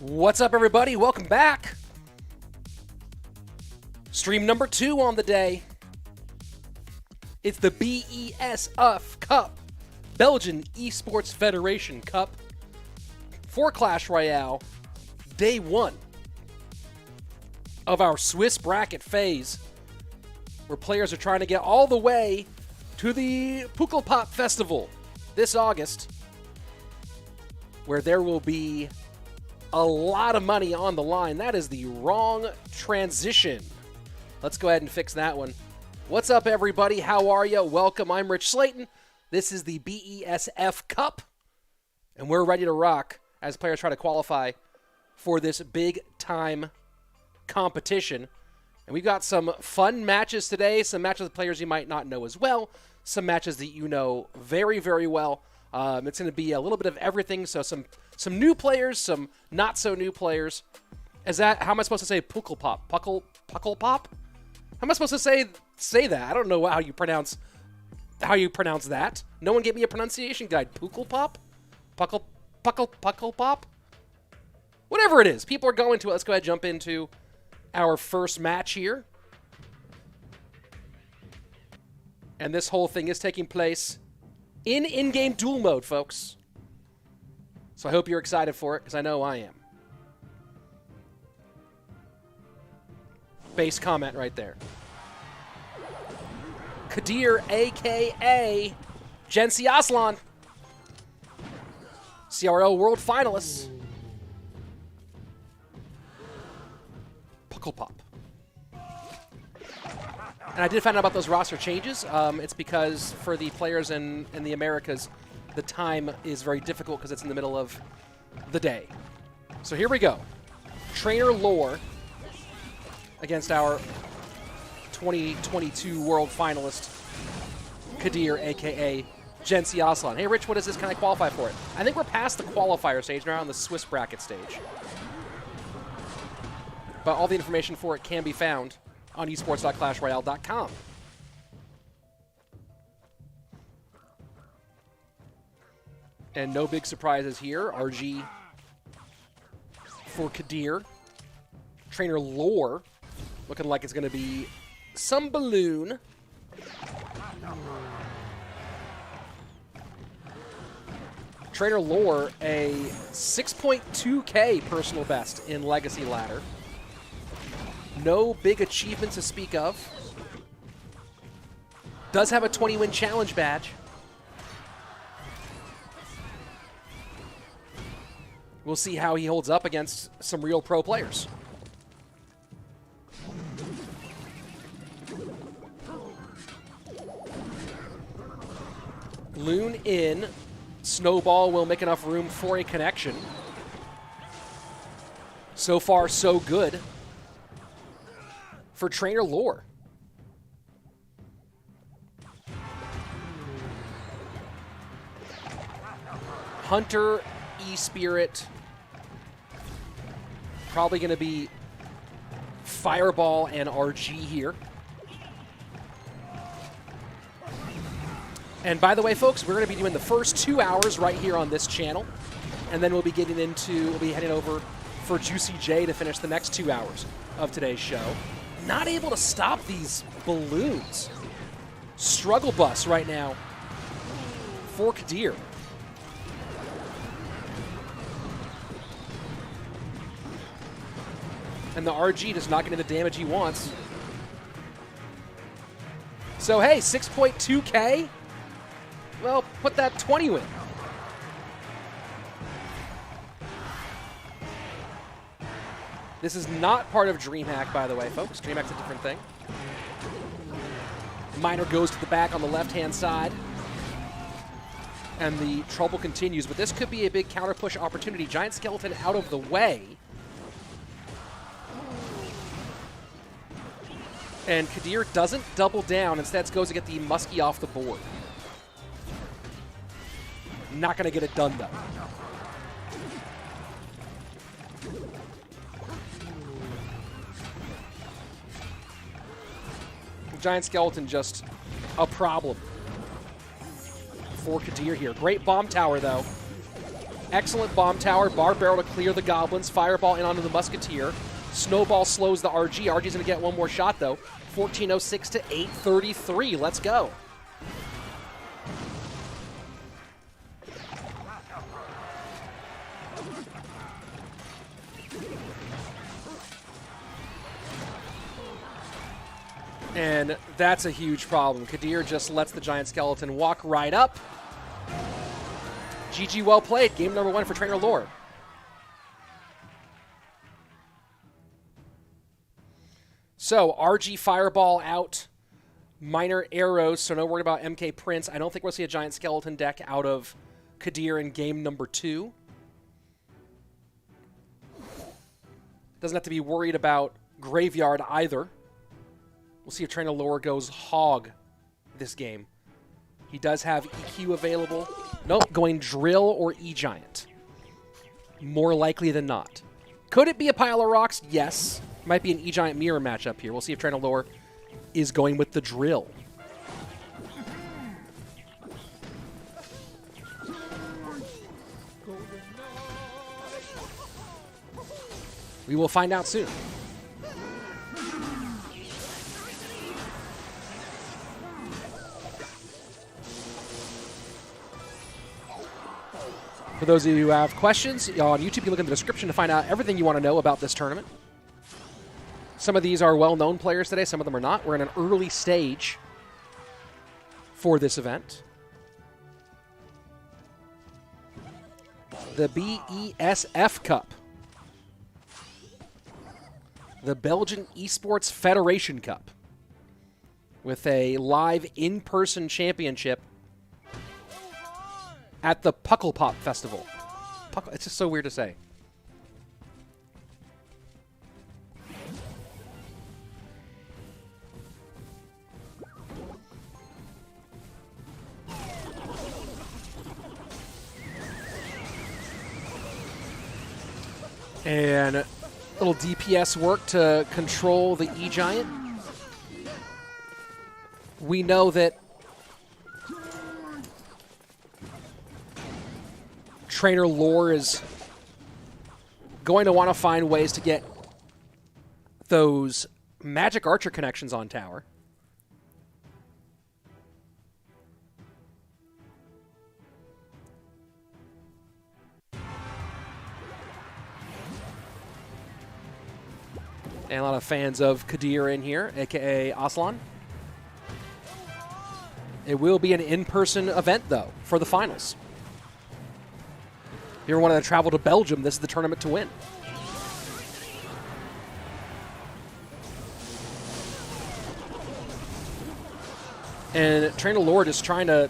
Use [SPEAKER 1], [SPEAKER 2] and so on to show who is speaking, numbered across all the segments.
[SPEAKER 1] What's up, everybody? Welcome back. Stream number 2 on the day. It's the BESF Cup, Belgium Esports Federation Cup for Clash Royale, day 1 of our Swiss bracket phase, where players are trying to get all the way to the Pukkelpop Festival this August, where there will be a lot of money on the line. That is the wrong transition. Let's go ahead and fix that one. What's up, everybody? How are you? Welcome. I'm Rich Slayton. This is the BESF Cup, and we're ready to rock as players try to qualify for this big-time competition. And we've got some fun matches today, some matches with players you might not know as well, some matches that you know very, very well. It's going to be a little bit of everything, so some new players, some not-so-new players. Is that, how am I supposed to say Pukkelpop? Pukkelpop? How am I supposed to say that? I don't know how you pronounce that. No one gave me a pronunciation guide. Pukkelpop? Pukkelpop? Whatever it is. People are going to it. Let's go ahead and jump into our first match here. And this whole thing is taking place in-game duel mode, folks. So I hope you're excited for it, because I know I am. Base comment right there. Kadir, a.k.a. Jensi Aslan. CRL World Finalists. Pukkelpop. And I did find out about those roster changes. It's because for the players in the Americas, the time is very difficult because it's in the middle of the day. So here we go. Trainer Lore against our 2022 World Finalist, Kadir, a.k.a. Jensi Aslan. Hey, Rich, what is this? Can I qualify for it? I think we're past the qualifier stage, now on the Swiss bracket stage. But all the information for it can be found on esports.clashroyale.com. And no big surprises here. RG for Kadir. Trainer Lore looking like it's going to be some balloon. Trainer Lore, a 6.2K personal best in Legacy Ladder. No big achievement to speak of. Does have a 20-win challenge badge. We'll see how he holds up against some real pro players. Loon in. Snowball will make enough room for a connection. So far, so good for Trainer Lore. Hunter, E-Spirit. Probably going to be Fireball and RG here. And by the way, folks, we're going to be doing the first 2 hours right here on this channel. And then we'll be heading over for Juicy J to finish the next 2 hours of today's show. Not able to stop these balloons. Struggle bus right now for Kadir. And the RG just not getting the damage he wants. So, hey, 6.2K. Well, put that 20 win. This is not part of DreamHack, by the way, folks. DreamHack's a different thing. Miner goes to the back on the left-hand side. And the trouble continues, but this could be a big counter-push opportunity. Giant Skeleton out of the way. And Kadir doesn't double down. Instead, goes to get the Muskie off the board. Not going to get it done, though. Giant Skeleton just a problem for Kadir here. Great bomb tower, though. Excellent bomb tower. Bar barrel to clear the goblins. Fireball in onto the musketeer. Snowball slows the RG. RG's going to get one more shot, though. 14:06 to 8:33. Let's go. And that's a huge problem. Kadir just lets the giant skeleton walk right up. GG, well played. Game number 1 for Trainer Lore. So, RG Fireball out. Minor arrows, so no worry about MK Prince. I don't think we'll see a giant skeleton deck out of Kadir in game number 2. Doesn't have to be worried about Graveyard either. We'll see if Trainer Lore goes hog this game. He does have EQ available. Nope, going Drill or E-Giant. More likely than not. Could it be a pile of rocks? Yes. Might be an E-Giant mirror matchup here. We'll see if Trainer Lore is going with the Drill. We will find out soon. For those of you who have questions, on YouTube, you can look in the description to find out everything you want to know about this tournament. Some of these are well-known players today. Some of them are not. We're in an early stage for this event. The BESF Cup. The Belgium Esports Federation Cup. With a live in-person championship at the Pukkelpop Festival. It's just so weird to say. And a little DPS work to control the E-Giant. We know that Trainer Lore is going to want to find ways to get those magic archer connections on tower. And a lot of fans of Kadir in here, a.k.a. Aslan. It will be an in-person event, though, for the finals. If you ever wanted to travel to Belgium, this is the tournament to win. And Trainer Lore is trying to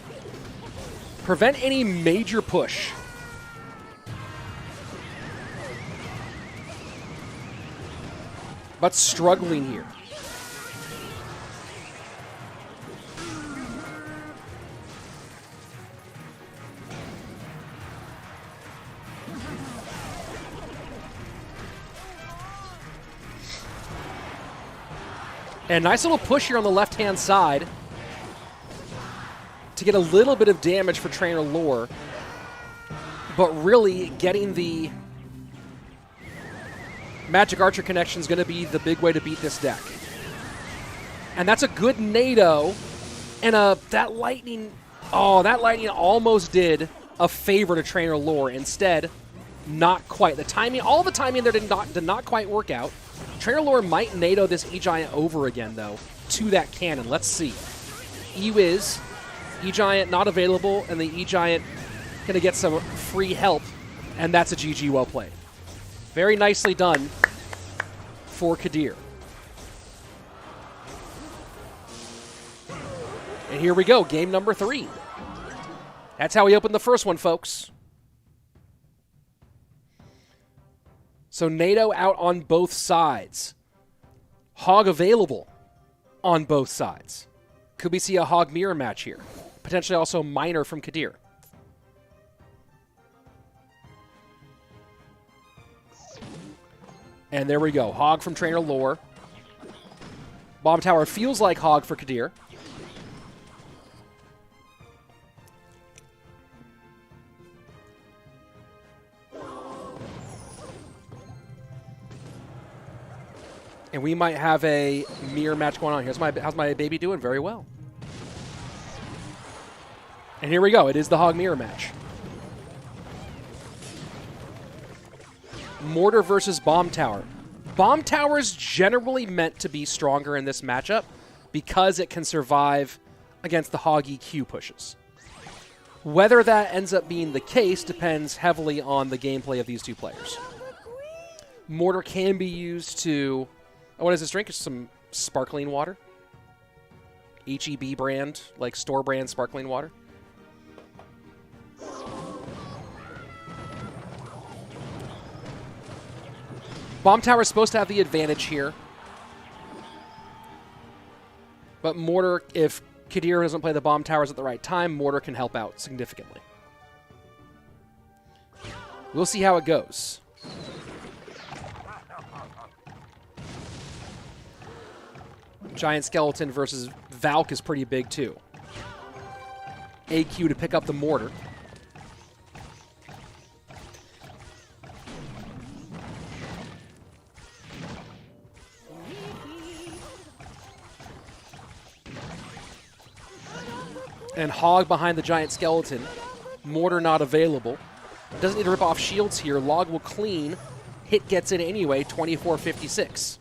[SPEAKER 1] prevent any major push. But struggling here. And nice little push here on the left-hand side to get a little bit of damage for Trainer Lore, but really getting the Magic Archer connection is going to be the big way to beat this deck. And that's a good NATO, and that lightning almost did a favor to Trainer Lore. Instead, not quite. The timing, all the timing there did not quite work out. Trainer Lore might NATO this E-Giant over again, though, to that cannon. Let's see. E-Wiz, E-Giant not available, and the E-Giant going to get some free help, and that's a GG well played. Very nicely done for Kadir. And here we go, game number 3. That's how we opened the first one, folks. So NATO out on both sides. Hog available on both sides. Could we see a Hog mirror match here? Potentially also Minor from Kadir. And there we go. Hog from Trainer Lore. Bomb Tower feels like Hog for Kadir. And we might have a mirror match going on. How's my baby doing? Very well. And here we go. It is the Hog mirror match. Mortar versus Bomb Tower. Bomb Tower is generally meant to be stronger in this matchup because it can survive against the Hog EQ pushes. Whether that ends up being the case depends heavily on the gameplay of these two players. Mortar can be used to... Oh, what is this drink? It's some sparkling water. HEB brand, like store brand sparkling water. Bomb Tower is supposed to have the advantage here. But Mortar, if Kadir doesn't play the Bomb Towers at the right time, Mortar can help out significantly. We'll see how it goes. Giant Skeleton versus Valk is pretty big too. AQ to pick up the Mortar. And Hog behind the Giant Skeleton. Mortar not available. Doesn't need to rip off shields here. Log will clean. Hit gets in anyway, 24-56.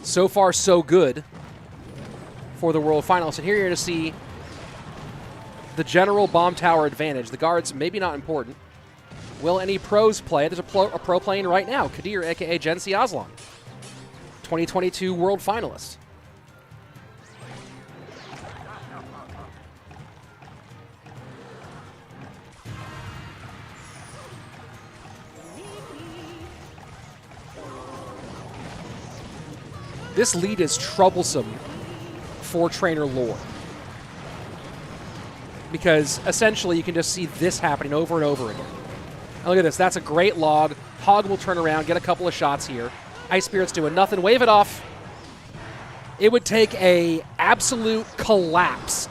[SPEAKER 1] So far, so good for the World Finals. And here you're going to see the general Bomb Tower advantage. The guards, maybe not important. Will any pros play? There's a pro playing right now. Kadir, a.k.a. Gensi Aslan. 2022 World Finalist. This lead is troublesome for Trainer Lore. Because essentially you can just see this happening over and over again. And look at this. That's a great log. Hog will turn around, get a couple of shots here. Ice Spirit's doing nothing. Wave it off. It would take an absolute collapse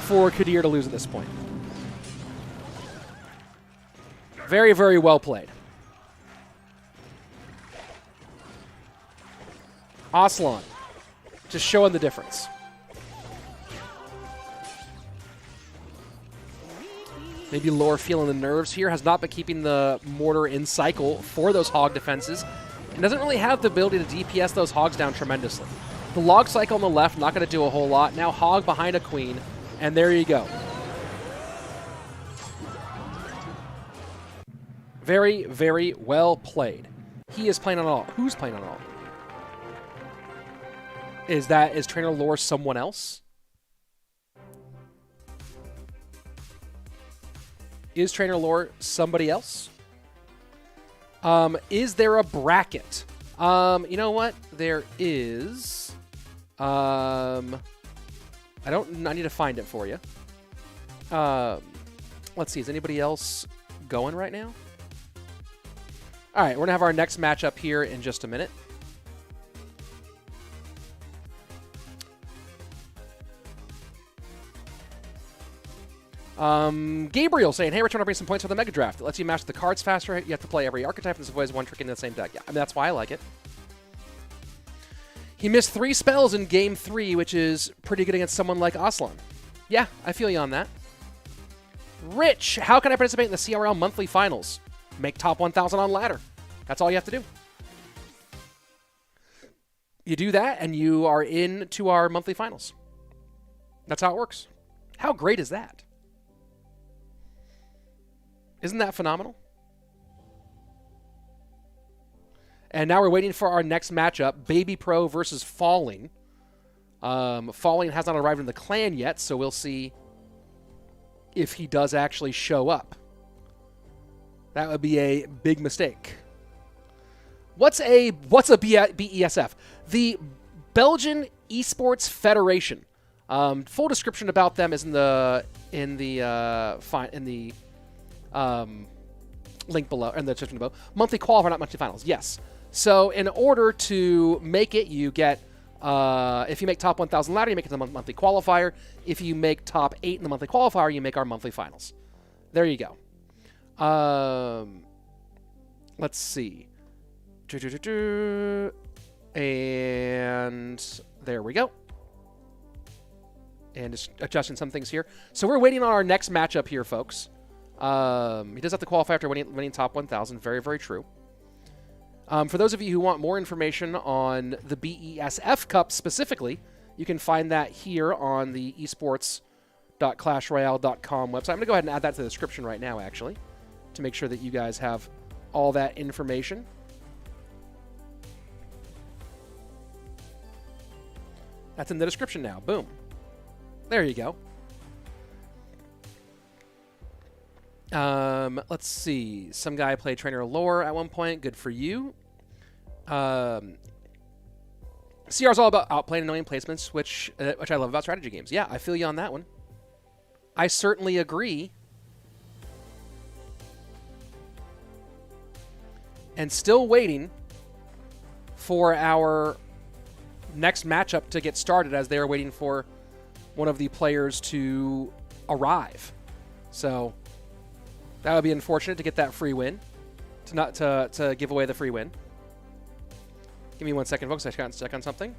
[SPEAKER 1] for Kadir to lose at this point. Very, very well played. Aslan, just showing the difference. Maybe Lore feeling the nerves here. Has not been keeping the Mortar in cycle for those Hog defenses. And doesn't really have the ability to DPS those Hogs down tremendously. The log cycle on the left, not going to do a whole lot. Now Hog behind a Queen. And there you go. Very, very well played. He is playing on all. Who's playing on all? Is Trainer Lore someone else? Is Trainer Lore somebody else? Is there a bracket? You know what? There is. I need to find it for you. Let's see. Is anybody else going right now? All right. We're going to have our next matchup here in just a minute. Gabriel saying, hey, we're trying to bring some points for the Mega Draft. It lets you match the cards faster. You have to play every archetype, and there's always one trick in the same deck. Yeah, I mean, that's why I like it. He missed 3 spells in Game 3, which is pretty good against someone like Aslan. Yeah, I feel you on that. Rich, how can I participate in the CRL monthly finals? Make top 1,000 on ladder. That's all you have to do. You do that, and you are into our monthly finals. That's how it works. How great is that? Isn't that phenomenal? And now we're waiting for our next matchup, Baby Pro versus Falling. Falling has not arrived in the clan yet, so we'll see if he does actually show up. That would be a big mistake. What's a BESF? The Belgian Esports Federation. Full description about them is in the link below, and the description below. Monthly qualifier, not monthly finals. Yes. So in order to make it, you get If you make top 1,000 ladder, you make it to the monthly qualifier. If you make top 8 in the monthly qualifier, you make our monthly finals. There you go. Let's see. And there we go. And just adjusting some things here. So we're waiting on our next matchup here, folks. He does have to qualify after winning top 1,000. Very, very true. For those of you who want more information on the BESF Cup specifically, you can find that here on the esports.clashroyale.com website. I'm going to go ahead and add that to the description right now, actually, to make sure that you guys have all that information. That's in the description now. Boom. There you go. Let's see. Some guy played Trainer Lore at one point. Good for you. CR is all about outplaying and knowing placements, which I love about strategy games. Yeah, I feel you on that one. I certainly agree. And still waiting for our next matchup to get started as they are waiting for one of the players to arrive. So that would be unfortunate to get that free win, to give away the free win. Give me 1 second, folks. I got to check on something.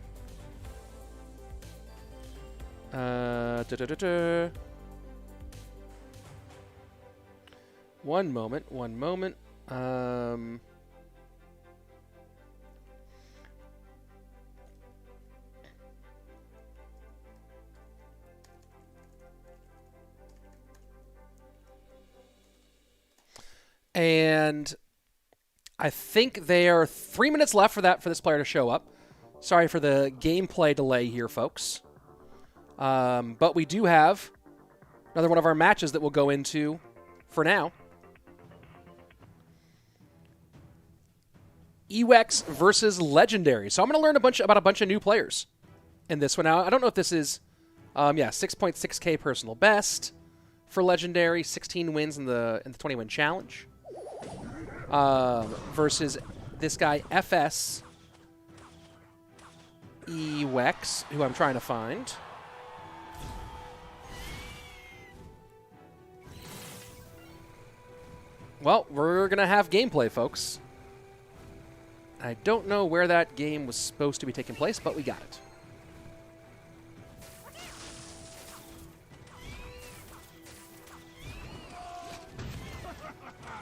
[SPEAKER 1] One moment. And I think there are 3 minutes left for this player to show up. Sorry for the gameplay delay here, folks. But we do have another one of our matches that we'll go into for now. EWEX versus Legendary. So I'm going to learn about a bunch of new players in this one. Now, I don't know if this is, 6.6K personal best for Legendary, 16 wins in the 20-win challenge. Versus this guy, FS EWEX, who I'm trying to find. Well, we're going to have gameplay, folks. I don't know where that game was supposed to be taking place, but we got it.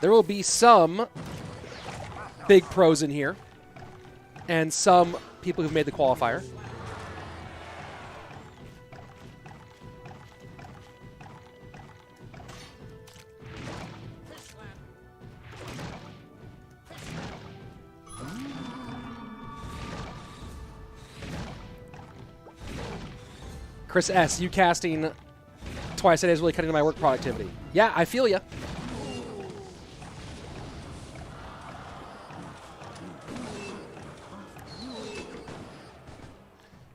[SPEAKER 1] There will be some big pros in here and some people who've made the qualifier. Chris S., you casting twice a day is really cutting into my work productivity. Yeah, I feel ya.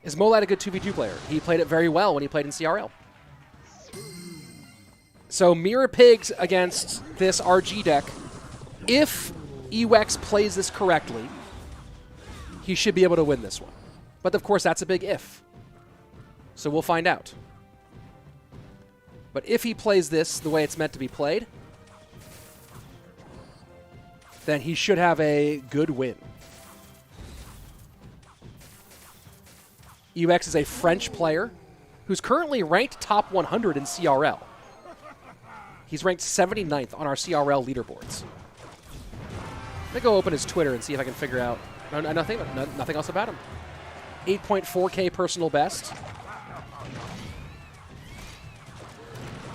[SPEAKER 1] Is Molad a good 2v2 player? He played it very well when he played in CRL. So Mirror Pigs against this RG deck. If EWEX plays this correctly, he should be able to win this one. But of course, that's a big if. So we'll find out. But if he plays this the way it's meant to be played, then he should have a good win. EWEX is a French player who's currently ranked top 100 in CRL. He's ranked 79th on our CRL leaderboards. I'm going to go open his Twitter and see if I can figure out nothing else about him. 8.4K personal best.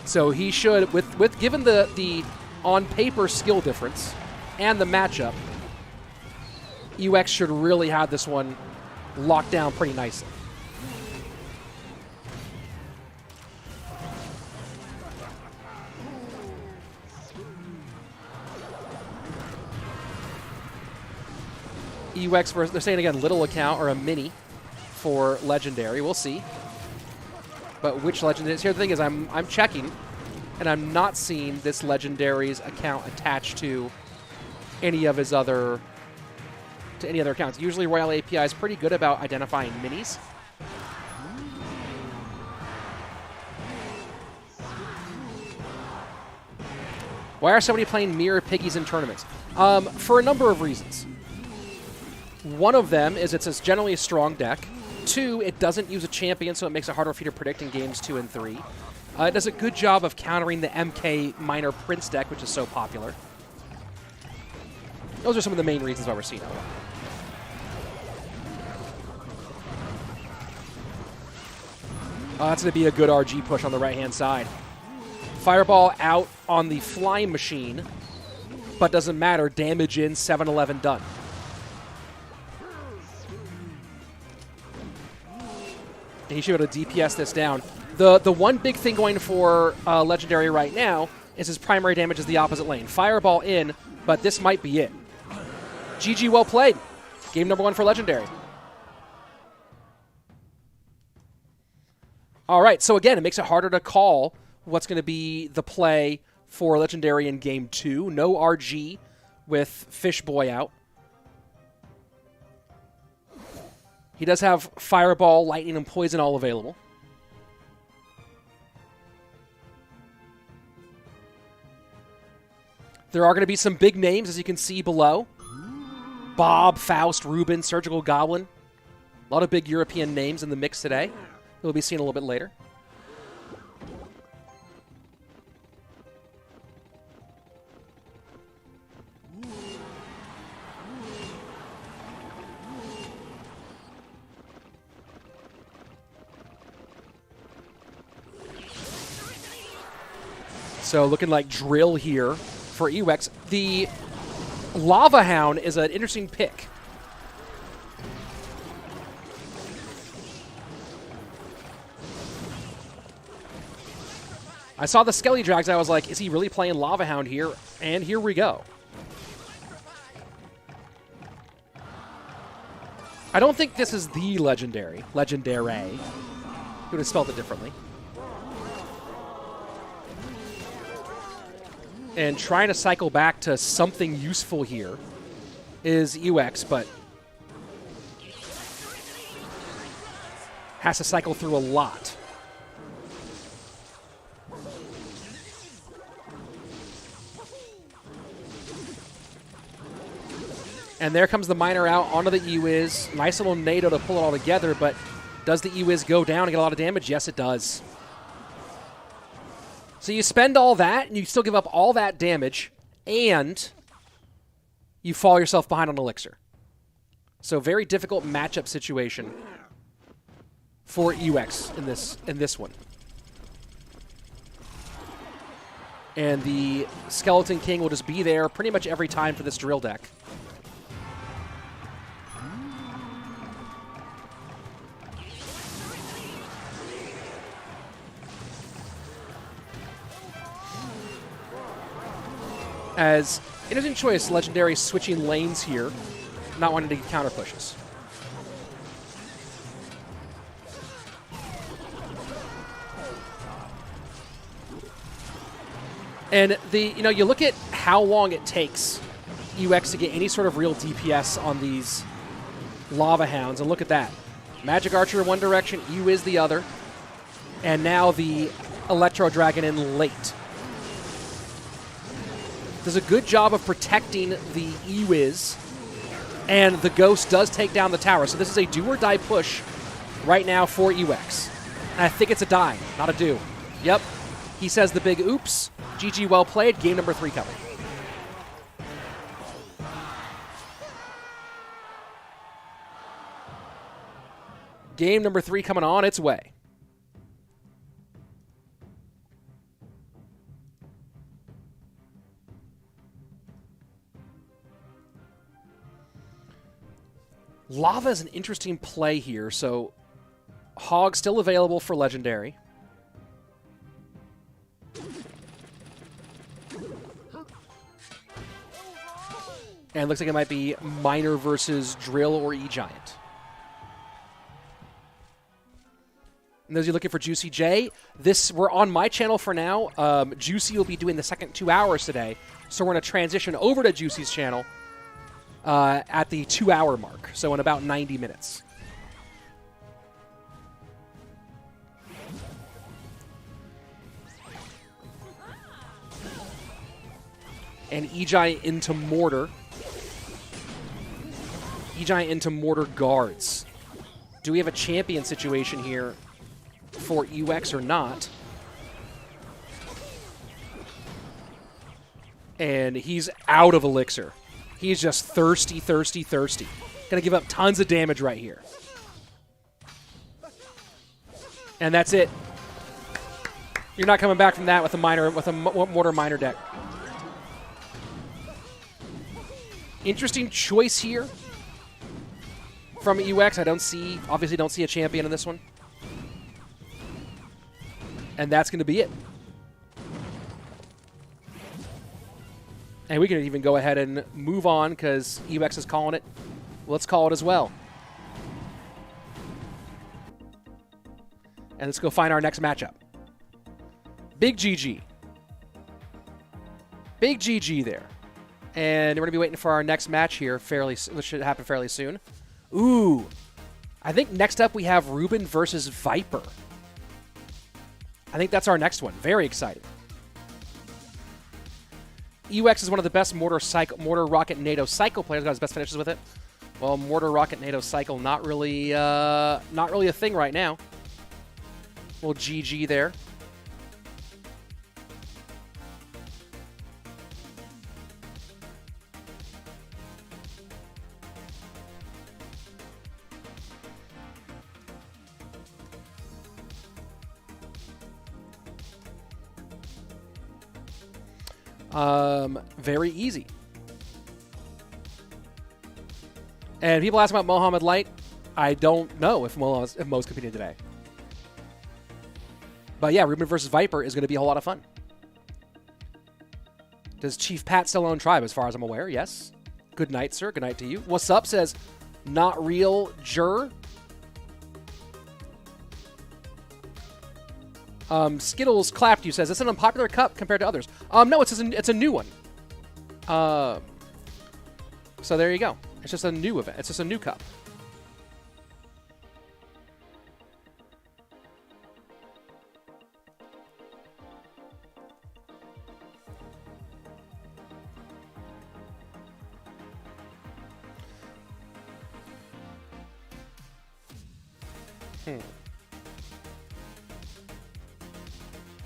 [SPEAKER 1] So he should, with given the on-paper skill difference and the matchup, EWEX should really have this one locked down pretty nicely. EWEX versus, they're saying again, little account or a mini for Legendary. We'll see. But which Legendary? Here the thing is, I'm checking, and I'm not seeing this Legendary's account attached to any of his other to any other accounts. Usually Royale API is pretty good about identifying minis. Why are so many playing Mirror Piggies in tournaments? For a number of reasons. One of them is it's generally a strong deck. 2, it doesn't use a champion, so it makes it harder for you to predict in games 2 and 3. It does a good job of countering the MK Minor Prince deck, which is so popular. Those are some of the main reasons why we're seeing it. That's going to be a good RG push on the right-hand side. Fireball out on the flying machine, but doesn't matter. Damage in, 7-11 done. And he should be able to DPS this down. The one big thing going for Legendary right now is his primary damage is the opposite lane. Fireball in, but this might be it. GG, well played. Game number 1 for Legendary. All right, so again, it makes it harder to call what's going to be the play for Legendary in Game 2. No RG with Fishboy out. He does have Fireball, Lightning, and Poison all available. There are going to be some big names, as you can see below. Bob, Faust, Reuben, Surgical Goblin. A lot of big European names in the mix today. We'll be seen a little bit later. So looking like Drill here for EWEX. The Lava Hound is an interesting pick. I saw the Skelly Drags. I was like, is he really playing Lava Hound here? And here we go. I don't think this is the Legendary. Legendary. He would have spelled it differently. And trying to cycle back to something useful here is EWEX, but has to cycle through a lot. And there comes the Miner out onto the E-Wiz. Nice little NATO to pull it all together, but does the E-Wiz go down and get a lot of damage? Yes, it does. So you spend all that, and you still give up all that damage, and you fall yourself behind on Elixir. So very difficult matchup situation for EWEX in this one. And the Skeleton King will just be there pretty much every time for this drill deck. As interesting choice, Legendary switching lanes here, not wanting to get counter pushes. And you look at how long it takes EWEX to get any sort of real DPS on these Lava Hounds, and look at that. Magic Archer one direction, E-Wiz the other, and now the Electro Dragon in late. Does a good job of protecting the E-Wiz, and the Ghost does take down the tower. So this is a do-or-die push right now for EWEX. And I think it's a die, not a do. Yep. He says the big oops. GG, well played. Game number 3 coming. Game number 3 coming on its way. Lava is an interesting play here, so Hog still available for Legendary. And looks like it might be Miner versus Drill or E-Giant. And those of you looking for Juicy J, we're on my channel for now. Juicy will be doing the second 2 hours today, so we're going to transition over to Juicy's channel at the 2-hour mark, so in about 90 minutes. And E-Giant into Mortar. E-Giant into Mortar guards. Do we have a champion situation here for UX or not? And he's out of Elixir. He's just thirsty, thirsty, thirsty. Gonna give up tons of damage right here. And that's it. You're not coming back from that with a Mortar Miner deck. Interesting choice here from UX. Obviously don't see a champion in this one. And that's going to be it. And we can even go ahead and move on because UX is calling it. Let's call it as well. And let's go find our next matchup. Big GG. Big GG there. And we're going to be waiting for our next match here which should happen fairly soon. Ooh. I think next up we have Reuben versus Viper. I think that's our next one. Very exciting. UX is one of the best Mortar Rocket NATO Cycle players. Got his best finishes with it. Well, Mortar Rocket NATO Cycle not really a thing right now. Well, GG there. Very easy. And people ask about Mohamed Light. I don't know if Mo's competing today. But yeah, Reuben versus Viper is going to be a whole lot of fun. Does Chief Pat still own Tribe as far as I'm aware? Yes. Good night, sir. Good night to you. What's up says, not real Jur. Skittles clapped you says, it's an unpopular cup compared to others. No, it's a new one. So there you go. It's just a new event. It's just a new cup.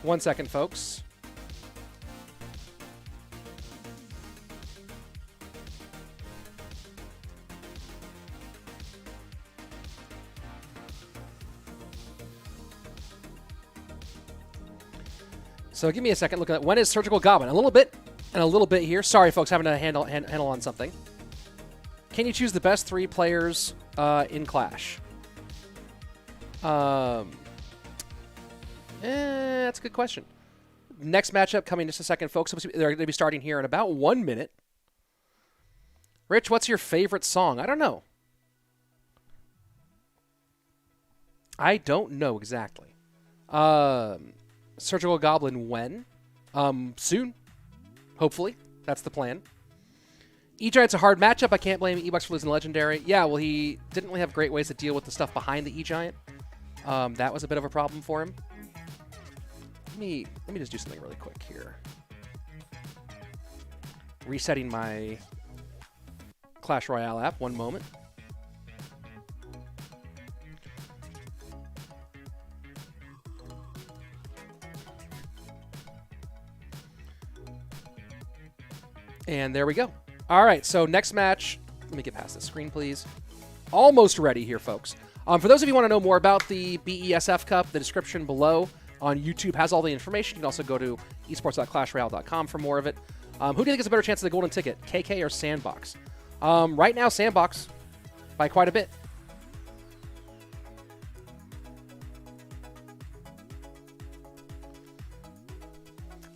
[SPEAKER 1] One second, folks. So give me a second. Look at that. When is Surgical Goblin? A little bit and a little bit here. Sorry, folks, having a handle on something. Can you choose the best 3 players in Clash? That's a good question. Next matchup coming in just a second, folks. They're going to be starting here in about 1 minute. Rich, what's your favorite song? I don't know. I don't know exactly. Surgical Goblin when? Soon. Hopefully. That's the plan. E-Giant's a hard matchup. I can't blame E-Bucks for losing Legendary. Yeah, well, he didn't really have great ways to deal with the stuff behind the E-Giant. That was a bit of a problem for him. Let me just do something really quick here. Resetting my Clash Royale app. One moment. And there we go. All right, so next match. Let me get past the screen, please. Almost ready here, folks. For those of you who want to know more about the BESF Cup, the description below on YouTube has all the information. You can also go to esports.clashroyale.com for more of it. Who do you think has a better chance of the golden ticket, KK or Sandbox? Right now, Sandbox by quite a bit.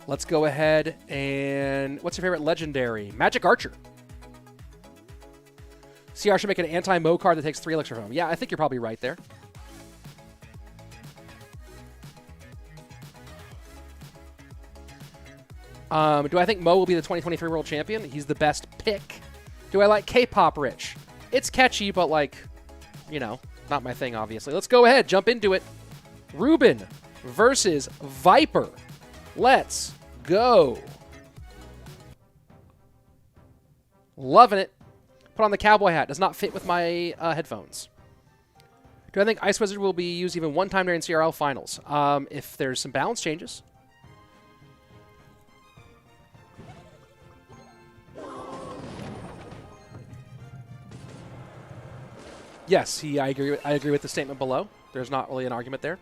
[SPEAKER 1] Let's go ahead and... What's your favorite legendary? Magic Archer. CR should make an anti-Mo card that takes 3 elixir from him. Yeah, I think you're probably right there. Do I think Mo will be the 2023 World Champion? He's the best pick. Do I like K-pop Rich? It's catchy, but like, you know, not my thing, obviously. Let's go ahead, jump into it. Reuben versus Viper. Let's go. Loving it. Put on the cowboy hat. Does not fit with my headphones. Do I think Ice Wizard will be used even one time during CRL finals? If there's some balance changes. Yes, I agree with the statement below. There's not really an argument there.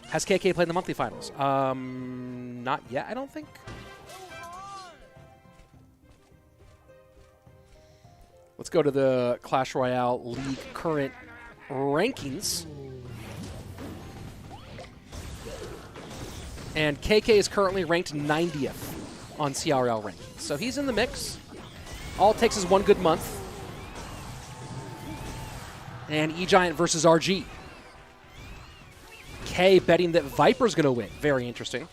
[SPEAKER 1] Has Kike played in the monthly finals? Not yet, I don't think. Let's go to the Clash Royale League current rankings. And Kike is currently ranked 90th on CRL rankings. So he's in the mix. All it takes is one good month. And E-Giant versus RG. K betting that Viper's going to win. Very interesting.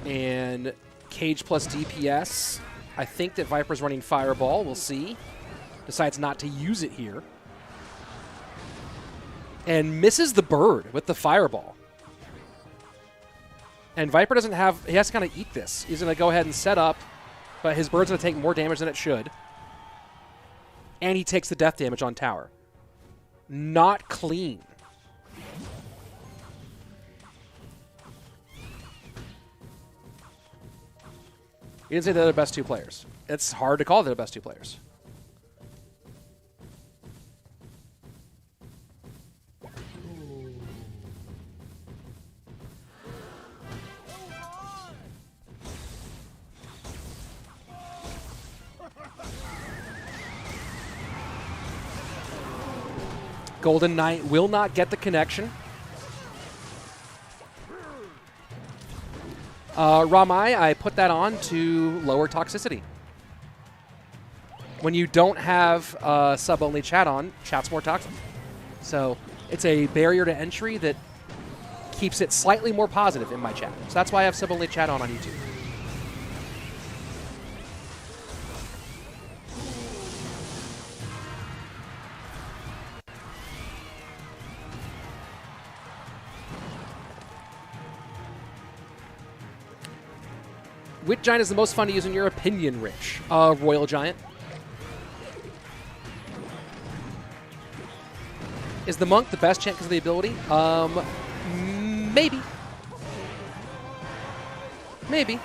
[SPEAKER 1] And Cage plus DPS. I think that Viper's running Fireball. We'll see. Decides not to use it here. And misses the bird with the Fireball. And Viper doesn't have... He has to kind of eat this. He's going to go ahead and set up, but his bird's going to take more damage than it should. And he takes the death damage on tower. Not clean. He didn't say they're the best two players. It's hard to call they're the best two players. Golden Knight will not get the connection. Ramai, I put that on to lower toxicity. When you don't have sub-only chat on, chat's more toxic. So it's a barrier to entry that keeps it slightly more positive in my chat. So that's why I have sub-only chat on YouTube. Which giant is the most fun to use in your opinion, Rich? Royal Giant. Is the Monk the best chant because of the ability? Maybe. Maybe.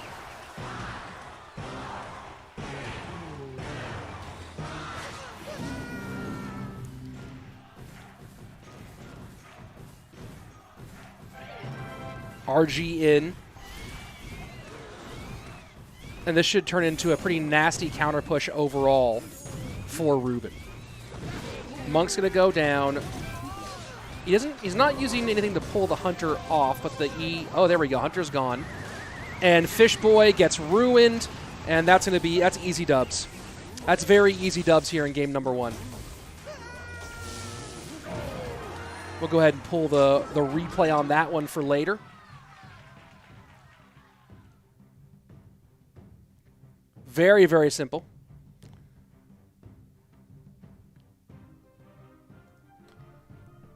[SPEAKER 1] RG in. And this should turn into a pretty nasty counter push overall for Reuben. Monk's gonna go down. He's not using anything to pull the Hunter off, but the E. Oh, there we go. Hunter's gone. And Fishboy gets ruined, and that's easy dubs. That's very easy dubs here in game number 1. We'll go ahead and pull the replay on that one for later. Very, very simple.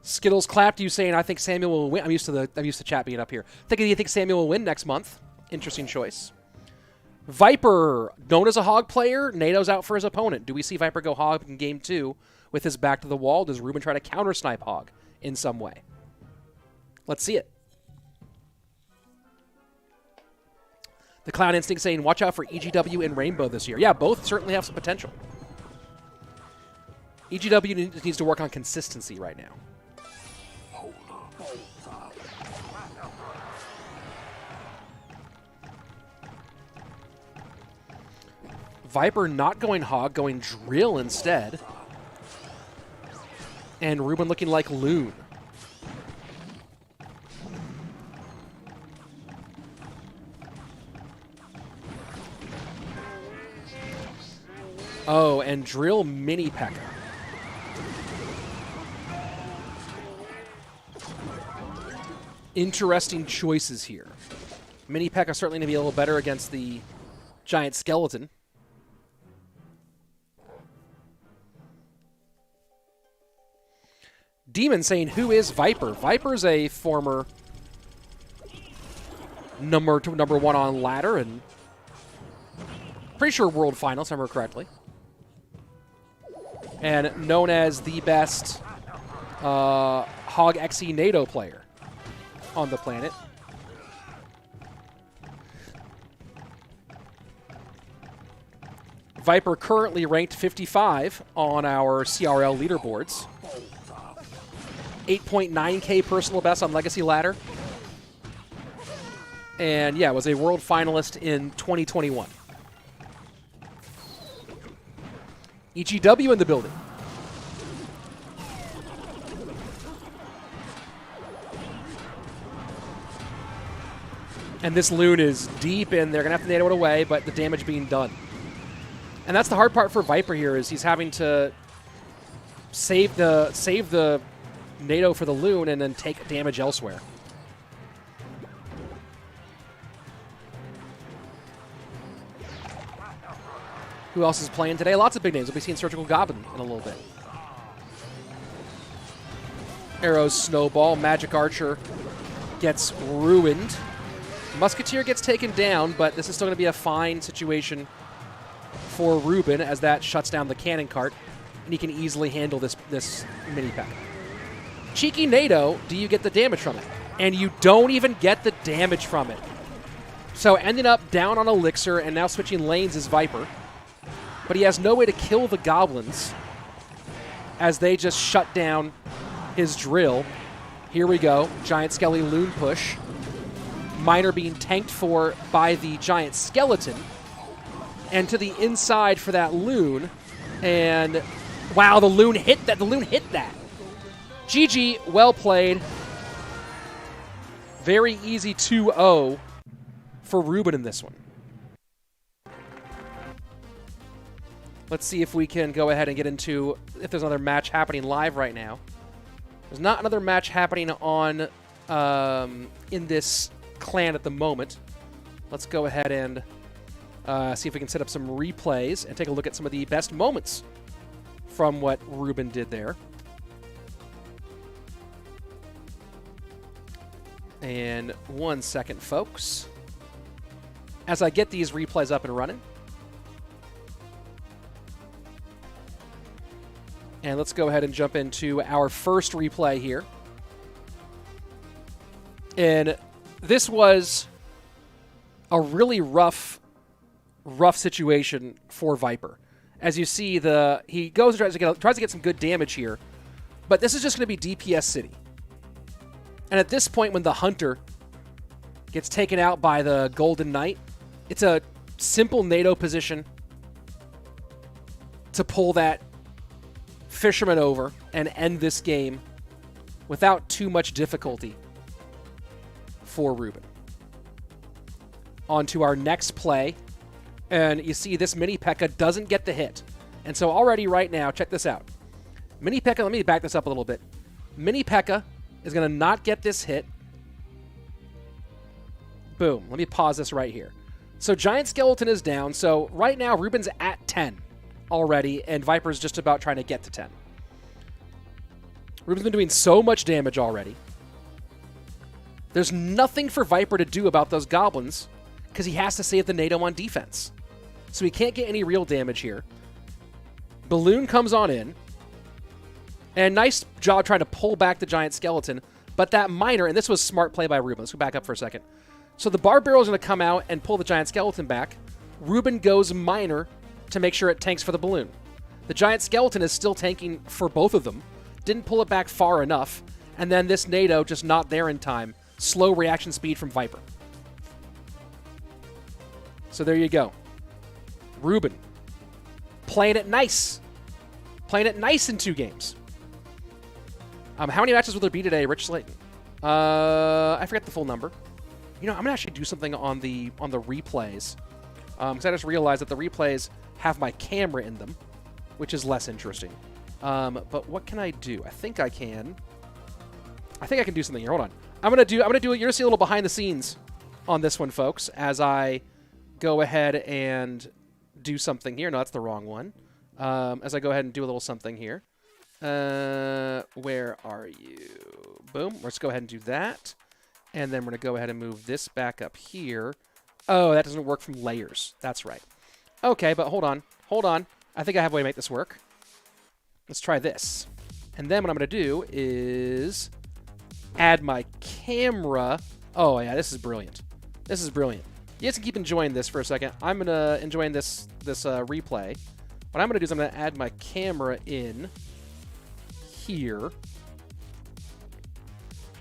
[SPEAKER 1] Skittles clapped you saying, I think Samuel will win. I'm used to chat being up here. Do you think Samuel will win next month? Interesting choice. Viper, known as a hog player, NATO's out for his opponent. Do we see Viper go hog in game 2 with his back to the wall? Does Reuben try to counter snipe hog in some way? Let's see it. The Clown Instinct saying, watch out for EGW and Rainbow this year. Yeah, both certainly have some potential. EGW needs to work on consistency right now. Viper not going hog, going drill instead. And Reuben looking like Loon. Oh, and drill mini P.E.K.K.A. interesting choices here. Mini P.E.K.K.A certainly going to be a little better against the giant skeleton. Demon saying, who is Viper? Viper's a former number one on ladder and pretty sure world finals, if I remember correctly. And known as the best Hog XE NATO player on the planet. Viper currently ranked 55 on our CRL leaderboards. 8.9K personal best on Legacy Ladder. And yeah, was a world finalist in 2021. EGW in the building. And this loon is deep in. They're going to have to NATO it away, but the damage being done. And that's the hard part for Viper here, is he's having to save the NATO for the loon and then take damage elsewhere. Who else is playing today? Lots of big names. We'll be seeing Surgical Goblin in a little bit. Arrows snowball. Magic Archer gets ruined. Musketeer gets taken down, but this is still going to be a fine situation for Reuben as that shuts down the cannon cart, and he can easily handle this mini pack. Cheeky NATO, do you get the damage from it? And you don't even get the damage from it. So ending up down on Elixir and now switching lanes is Viper. But he has no way to kill the goblins as they just shut down his drill. Here we go. Giant Skelly loon push. Miner being tanked for by the giant skeleton. And to the inside for that loon. And wow, the loon hit that. The loon hit that. GG, well played. Very easy 2-0 for Reuben in this one. Let's see if we can go ahead and get into if there's another match happening live right now. There's not another match happening on in this clan at the moment. Let's go ahead and see if we can set up some replays and take a look at some of the best moments from what Reuben did there. And 1 second, folks. As I get these replays up and running. And let's go ahead and jump into our first replay here. And this was a really rough situation for Viper. As you see, he goes and tries to get some good damage here, but this is just going to be DPS City. And at this point, when the Hunter gets taken out by the Golden Knight, it's a simple NATO position to pull that Fisherman over and end this game without too much difficulty for Reuben. On to our next play. And you see this mini P.E.K.K.A doesn't get the hit. And so already right now, check this out. Mini P.E.K.K.A, let me back this up a little bit. Mini P.E.K.K.A is going to not get this hit. Boom. Let me pause this right here. So Giant Skeleton is down. So right now, Reuben's at 10 already, and Viper's just about trying to get to 10. Reuben's been doing so much damage already. There's nothing for Viper to do about those goblins because he has to save the NATO on defense. So he can't get any real damage here. Balloon comes on in. And nice job trying to pull back the giant skeleton. But that miner, and this was smart play by Reuben. Let's go back up for a second. So the bar barrel is going to come out and pull the giant skeleton back. Reuben goes miner to make sure it tanks for the balloon. The giant skeleton is still tanking for both of them. Didn't pull it back far enough. And then this NATO just not there in time. Slow reaction speed from Viper. So there you go. Reuben playing it nice. Playing it nice in 2 games. How many matches will there be today, Rich Slayton? I forget the full number. You know, I'm going to actually do something on the replays. Because I just realized that the replays have my camera in them, which is less interesting. But what can I do? I think I can do something here. Hold on. I'm gonna do it. You're gonna see a little behind the scenes on this one, folks, as I go ahead and do something here. No, that's the wrong one. As I go ahead and do a little something here. Where are you? Boom. Let's go ahead and do that. And then we're going to go ahead and move this back up here. Oh, that doesn't work from layers. That's right. Okay, but hold on. Hold on. I think I have a way to make this work. Let's try this. And then what I'm going to do is add my camera. Oh, yeah, this is brilliant. This is brilliant. You guys can keep enjoying this for a second. I'm going to enjoy this replay. What I'm going to do is I'm going to add my camera in here.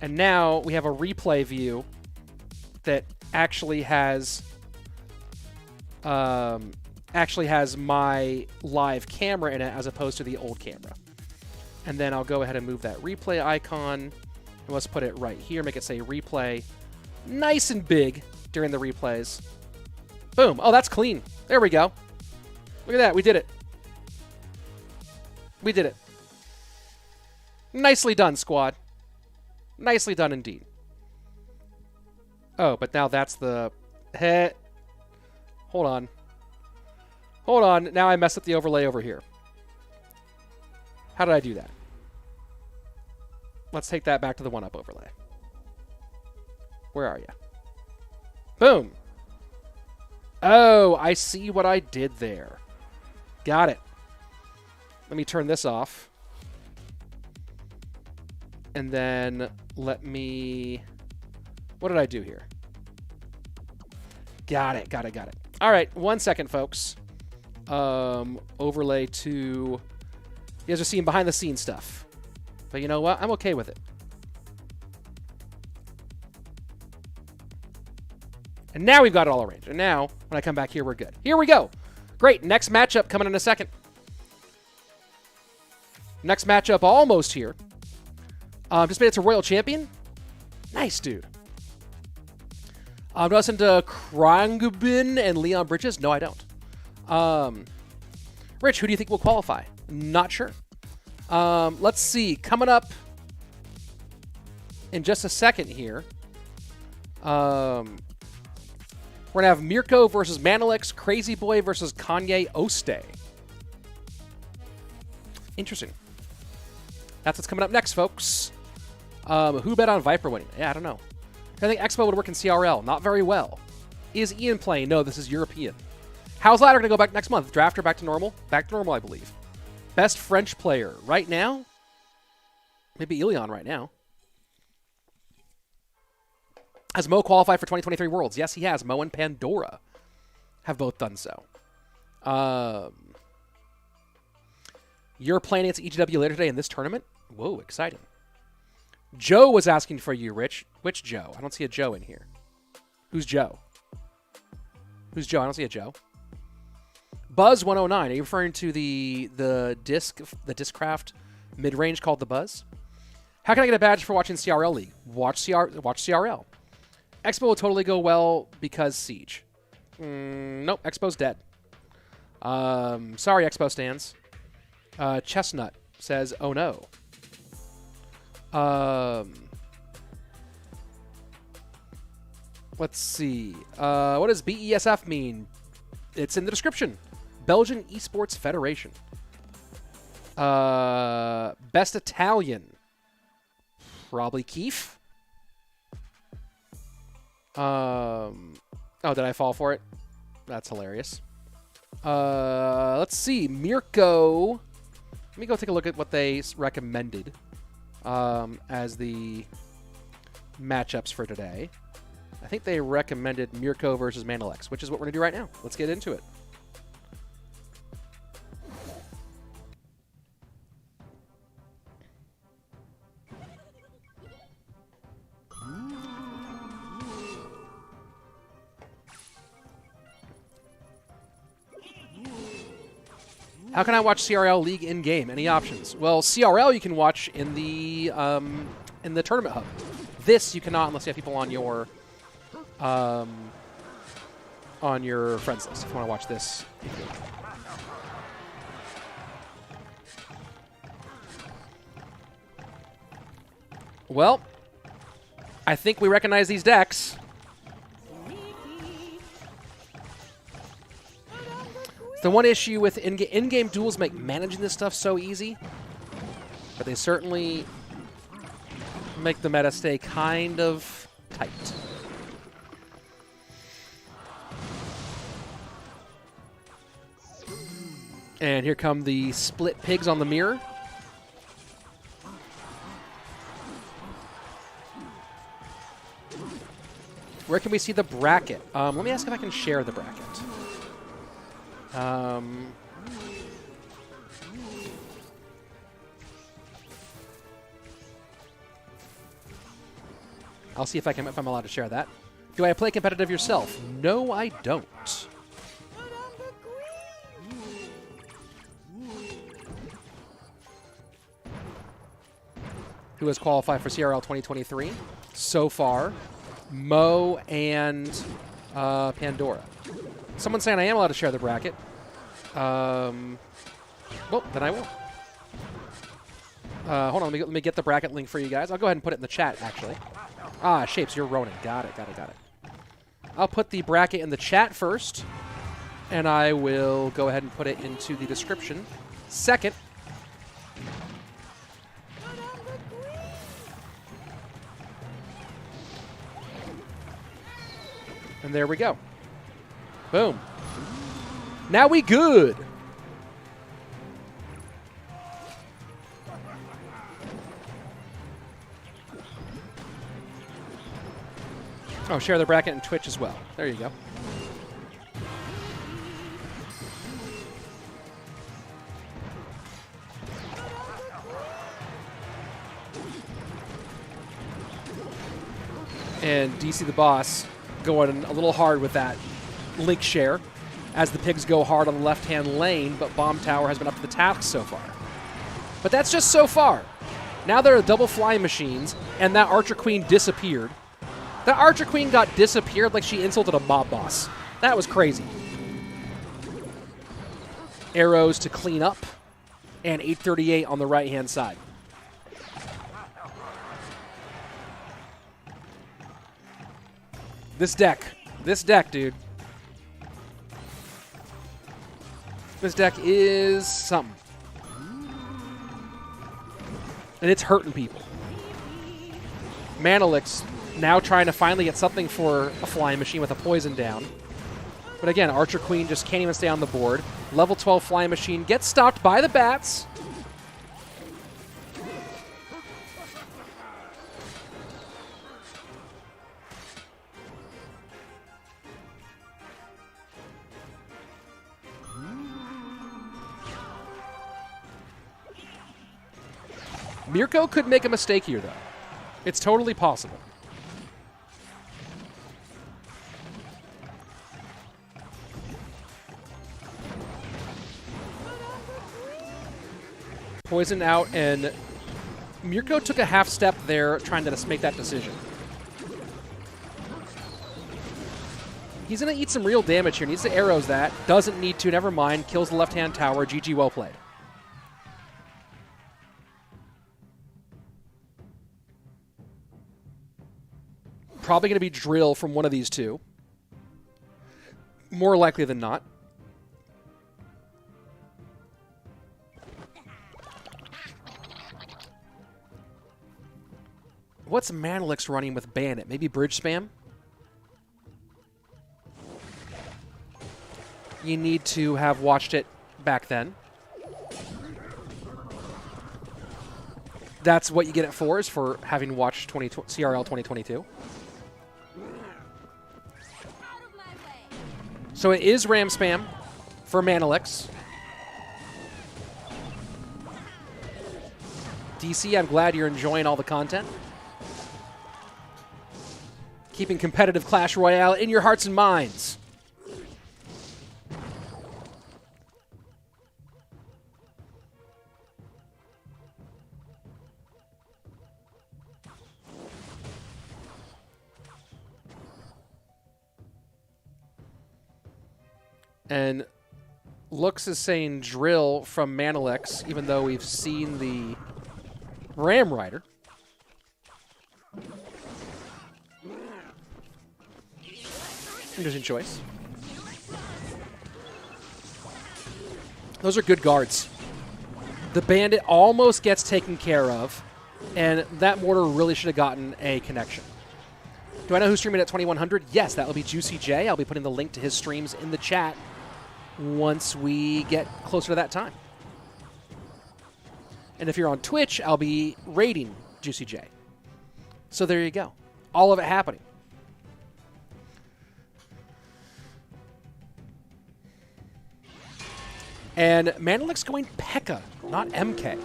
[SPEAKER 1] And now we have a replay view that actually has my live camera in it as opposed to the old camera. And then I'll go ahead and move that replay icon. And let's put it right here. Make it say replay nice and big during the replays. Boom. Oh, that's clean. There we go. Look at that. We did it. We did it. Nicely done, squad. Nicely done indeed. Oh, but now that's the... Hold on. Hold on. Now I messed up the overlay over here. How did I do that? Let's take that back to the 1-up overlay. Where are you? Boom. Oh, I see what I did there. Got it. Let me turn this off. And then let me... What did I do here? Got it, got it, got it. All right, 1 second, folks. Overlay to... You guys are seeing behind-the-scenes stuff. But you know what? I'm okay with it. And now we've got it all arranged. And now, when I come back here, we're good. Here we go. Great. Next matchup coming in a second. Next matchup almost here. Just made it to Royal Champion. Nice, dude. Do I listen to Krangbin and Leon Bridges? No, I don't. Rich, who do you think will qualify? Not sure. Let's see. Coming up in just a second here. We're going to have Mirko versus Manalix, Crazy Boy versus Kanye Oste. Interesting. That's what's coming up next, folks. Who bet on Viper winning? Yeah, I don't know. I think Expo would work in CRL. Not very well. Is Ian playing? No, this is European. How's Ladder going to go back next month? Drafter back to normal? Back to normal, I believe. Best French player right now? Maybe Ilion right now. Has Mo qualified for 2023 Worlds? Yes, he has. Mo and Pandora have both done so. You're playing against EGW later today in this tournament? Whoa, exciting. Joe was asking for you, Rich. Which Joe? I don't see a Joe in here. Who's Joe? Who's Joe? I don't see a Joe. Buzz 109. Are you referring to the Discraft mid-range called the Buzz? How can I get a badge for watching CRL League? Watch CRL. Expo will totally go well because Siege. Nope, Expo's dead. Sorry, Expo stands. Chestnut says, oh no. Let's see. What does BESF mean? It's in the description. Belgium Esports Federation. Best Italian. Probably Keefe. Oh, did I fall for it? That's hilarious. Let's see. Mirko. Let me go take a look at what they recommended as the matchups for today. I think they recommended Mirko versus Manalix, which is what we're going to do right now. Let's get into it. How can I watch CRL League in-game? Any options? Well, CRL you can watch in the tournament hub. This you cannot unless you have people on your friends list. If you want to watch this. Well, I think we recognize these decks. The one issue with in-game duels make managing this stuff so easy, but they certainly make the meta stay kind of tight. And here come the split pigs on the mirror. Where can we see the bracket? Let me ask if I can share the bracket. I'll see if I'm allowed to share that. Do I play competitive yourself? No, I don't. Who has qualified for CRL 2023? So far, Mo and Pandora. Someone's saying I am allowed to share the bracket. Well, then I will. Hold on, let me get the bracket link for you guys. I'll go ahead and put it in the chat, actually. Ah, Shapes, you're Ronin. Got it. I'll put the bracket in the chat first, and I will go ahead and put it into the description second. And there we go. Boom. Now we good. Oh, share the bracket and Twitch as well. There you go. And DC the Boss going a little hard with that link share as the pigs go hard on the left-hand lane, but Bomb Tower has been up to the task so far. But that's just so far. Now there are double flying machines, and that Archer Queen disappeared. That Archer Queen got disappeared like she insulted a mob boss. That was crazy. Arrows to clean up, and 838 on the right-hand side. This deck, dude. This deck is something. And it's hurting people. Manalix now trying to finally get something for a flying machine with a poison down. But again, Archer Queen just can't even stay on the board. Level 12 flying machine gets stopped by the bats. Mirko could make a mistake here, though. It's totally possible. Poison out, and Mirko took a half step there trying to make that decision. He's going to eat some real damage here. Needs to arrows that. Doesn't need to. Never mind. Kills the left-hand tower. GG, well played. Probably going to be drill from one of these two. More likely than not. What's Manalix running with Bandit? Maybe bridge spam? You need to have watched it back then. That's what you get it for, is for having watched CRL 2022. So it is ram spam for Manalix. DC, I'm glad you're enjoying all the content. Keeping competitive Clash Royale in your hearts and minds. And Looks is saying drill from Manalix, even though we've seen the Ram Rider. Interesting choice. Those are good guards. The bandit almost gets taken care of, and that mortar really should have gotten a connection. Do I know who's streaming at 2100? Yes, that will be Juicy J. I'll be putting the link to his streams in the chat once we get closer to that time. And if you're on Twitch, I'll be raiding Juicy J. So there you go. All of it happening. And Manalix going P.E.K.K.A, not MK.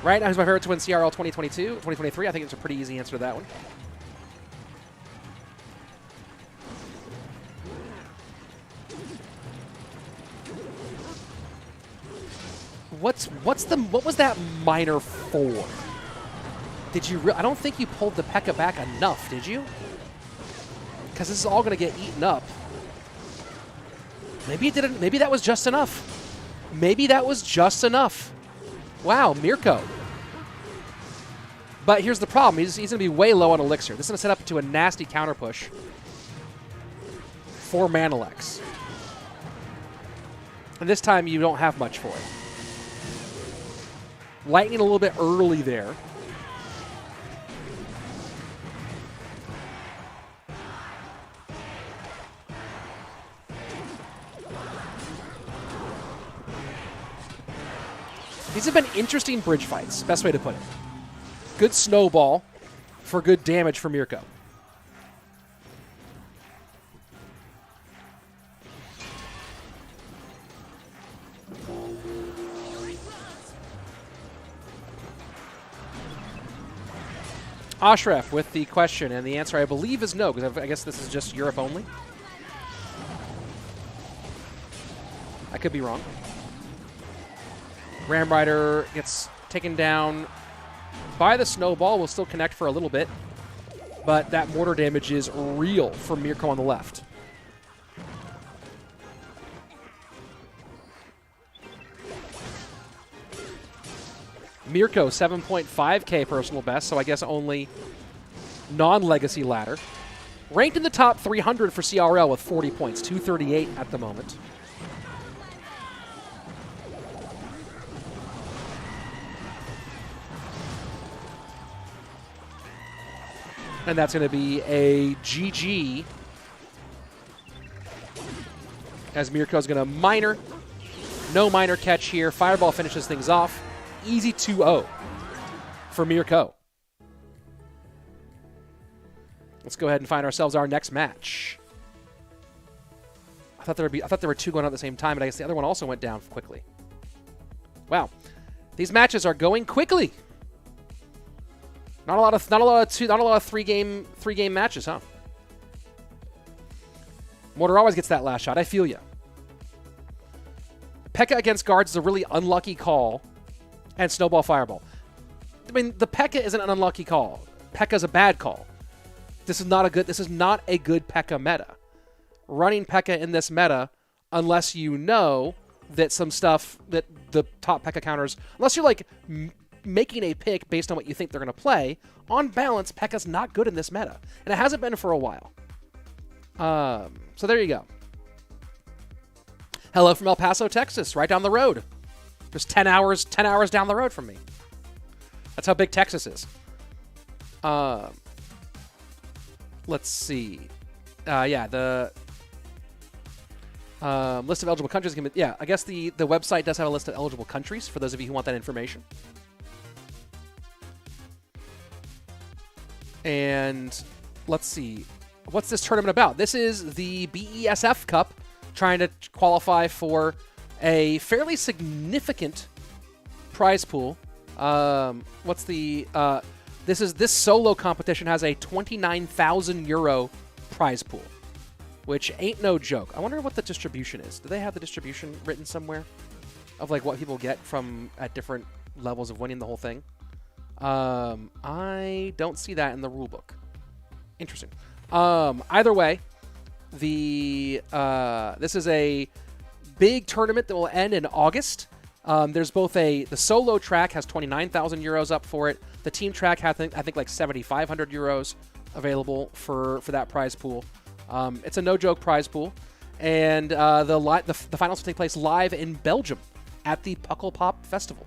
[SPEAKER 1] Right? Who's my favorite to win CRL 2023? I think it's a pretty easy answer to that one. What was that minor for? Did you? I don't think you pulled the P.E.K.K.A back enough, did you? Because this is all going to get eaten up. Maybe it didn't. Maybe that was just enough. Maybe that was just enough. Wow, Mirko. But here's the problem. He's going to be way low on Elixir. This is going to set up to a nasty counter push for Manalix. And this time you don't have much for it. Lightning a little bit early there. These have been interesting bridge fights, best way to put it. Good snowball for good damage for Mirko. Ashraf with the question, and the answer I believe is no, because I guess this is just Europe only. I could be wrong. Ram Rider gets taken down by the snowball. Will still connect for a little bit, but that mortar damage is real for Mirko on the left. Mirko, 7.5K personal best, so I guess only non-legacy ladder. Ranked in the top 300 for CRL with 40 points, 238 at the moment. And that's going to be a GG as Mirko's going to minor. No minor catch here. Fireball finishes things off. Easy 2-0 for Mirko. Let's go ahead and find ourselves our next match. I thought there were two going on at the same time, but I guess the other one also went down quickly. Wow. These matches are going quickly. Not a lot of three game matches, huh? Mortar always gets that last shot. I feel you. P.E.K.K.A against guards is a really unlucky call, and snowball fireball. I mean, the P.E.K.K.A isn't an unlucky call. P.E.K.K.A is a bad call. This is not a good P.E.K.K.A meta. Running P.E.K.K.A in this meta, unless you know that some stuff that the top P.E.K.K.A counters, unless you're like making a pick based on what you think they're going to play, on balance, P.E.K.K.A's not good in this meta. And it hasn't been for a while. So there you go. Hello from El Paso, Texas, right down the road. Just 10 hours down the road from me. That's how big Texas is. Let's see. Yeah, the list of eligible countries. Yeah, I guess the website does have a list of eligible countries for those of you who want that information. And let's see. What's this tournament about? This is the BESF Cup, trying to qualify for a fairly significant prize pool. This solo competition has a 29,000 euro prize pool, which ain't no joke. I wonder what the distribution is. Do they have the distribution written somewhere of like what people get from at different levels of winning the whole thing? I don't see that in the rule book. Interesting. Either way, this is a big tournament that will end in August. There's both the solo track has 29,000 euros up for it. The team track has, I think like 7,500 euros available for that prize pool. It's a no-joke prize pool. And the finals will take place live in Belgium at the Pukkelpop Festival.